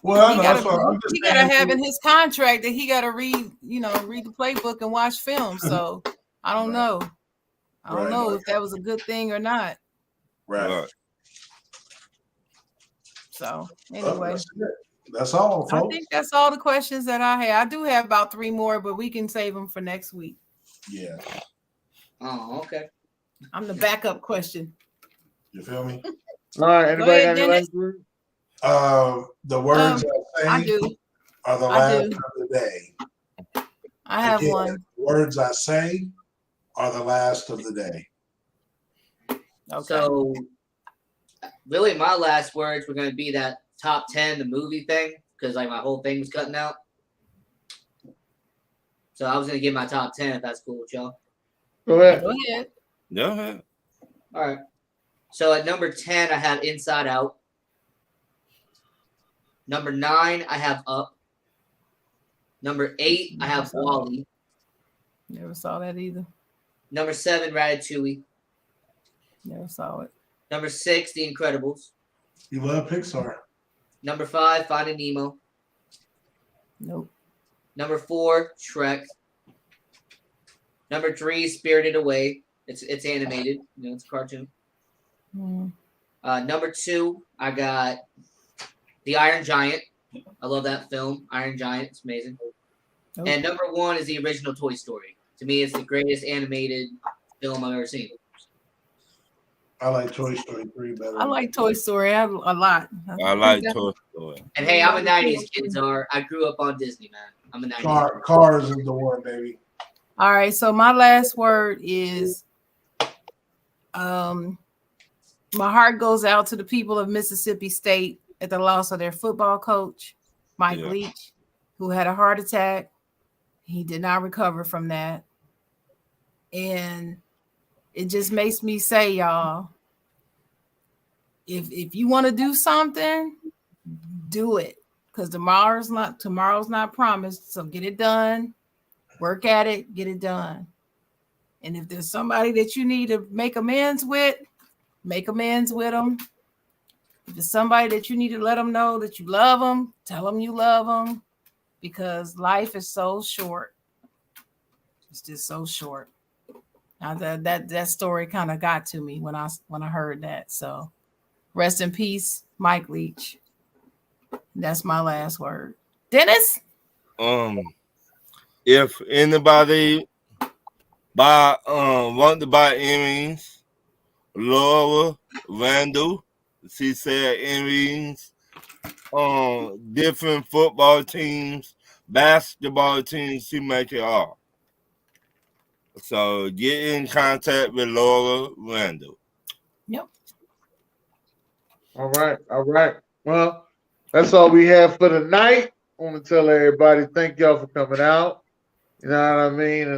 Speaker 7: Well,
Speaker 6: he gotta have in his contract that he gotta read the playbook and watch film. So I don't know. I don't know if that was a good thing or not.
Speaker 7: Right.
Speaker 6: So anyway,
Speaker 7: that's all, folks.
Speaker 6: I think that's all the questions that I had. I do have about 3 more, but we can save them for next week.
Speaker 7: Yeah.
Speaker 10: Oh, okay.
Speaker 6: I'm the backup question.
Speaker 7: You feel me?
Speaker 4: All right. Anybody got any last words?
Speaker 7: The words I say are the last of the day.
Speaker 6: I have one.
Speaker 7: The words I say are the last of the day.
Speaker 6: Okay.
Speaker 10: So, really, my last words were going to be that top 10, the movie thing, because like my whole thing was cutting out. So I was going to give my top 10 if that's cool with y'all.
Speaker 4: Go ahead.
Speaker 5: Go ahead.
Speaker 10: All right. So at number 10, I have Inside Out. Number 9, I have Up. Number 8, I have Wall-E.
Speaker 6: Never saw that either.
Speaker 10: Number 7, Ratatouille.
Speaker 6: Never saw it.
Speaker 10: Number 6, The Incredibles.
Speaker 7: You love Pixar.
Speaker 10: Number 5, Finding Nemo.
Speaker 6: Nope.
Speaker 10: Number 4, Shrek. Number 3, Spirited Away. It's animated. It's a cartoon. Number 2, I got The Iron Giant. I love that film. Iron Giant. It's amazing.
Speaker 6: Okay.
Speaker 10: And number 1 is the original Toy Story. To me, it's the greatest animated film I've ever seen.
Speaker 7: I like Toy Story 3 better.
Speaker 6: I like Toy Story a lot.
Speaker 5: I like Toy
Speaker 10: And hey, I'm a 90s kid, Czar. I grew up on Disney, man. I'm a 90s kid.
Speaker 7: Cars is the one, baby.
Speaker 6: All right, so my last word is my heart goes out to the people of Mississippi State at the loss of their football coach, Mike Leach, who had a heart attack. He did not recover from that. And it just makes me say, y'all, if you want to do something, do it. Because tomorrow's not promised. So get it done. Work at it, get it done. And if there's somebody that you need to make amends with, make amends with them. If it's somebody that you need to let them know that you love them, tell them you love them, because life is so short. It's just so short. Now that story kind of got to me when I heard that. So rest in peace, Mike Leach. That's my last word. Dennis?
Speaker 5: If anybody want to buy earrings, Laura Randall, she said earrings on different football teams, basketball teams, she make it all. So get in contact with Laura Randall.
Speaker 6: Yep.
Speaker 4: All right. Well, that's all we have for tonight. I want to tell everybody thank y'all for coming out. You know what I mean? And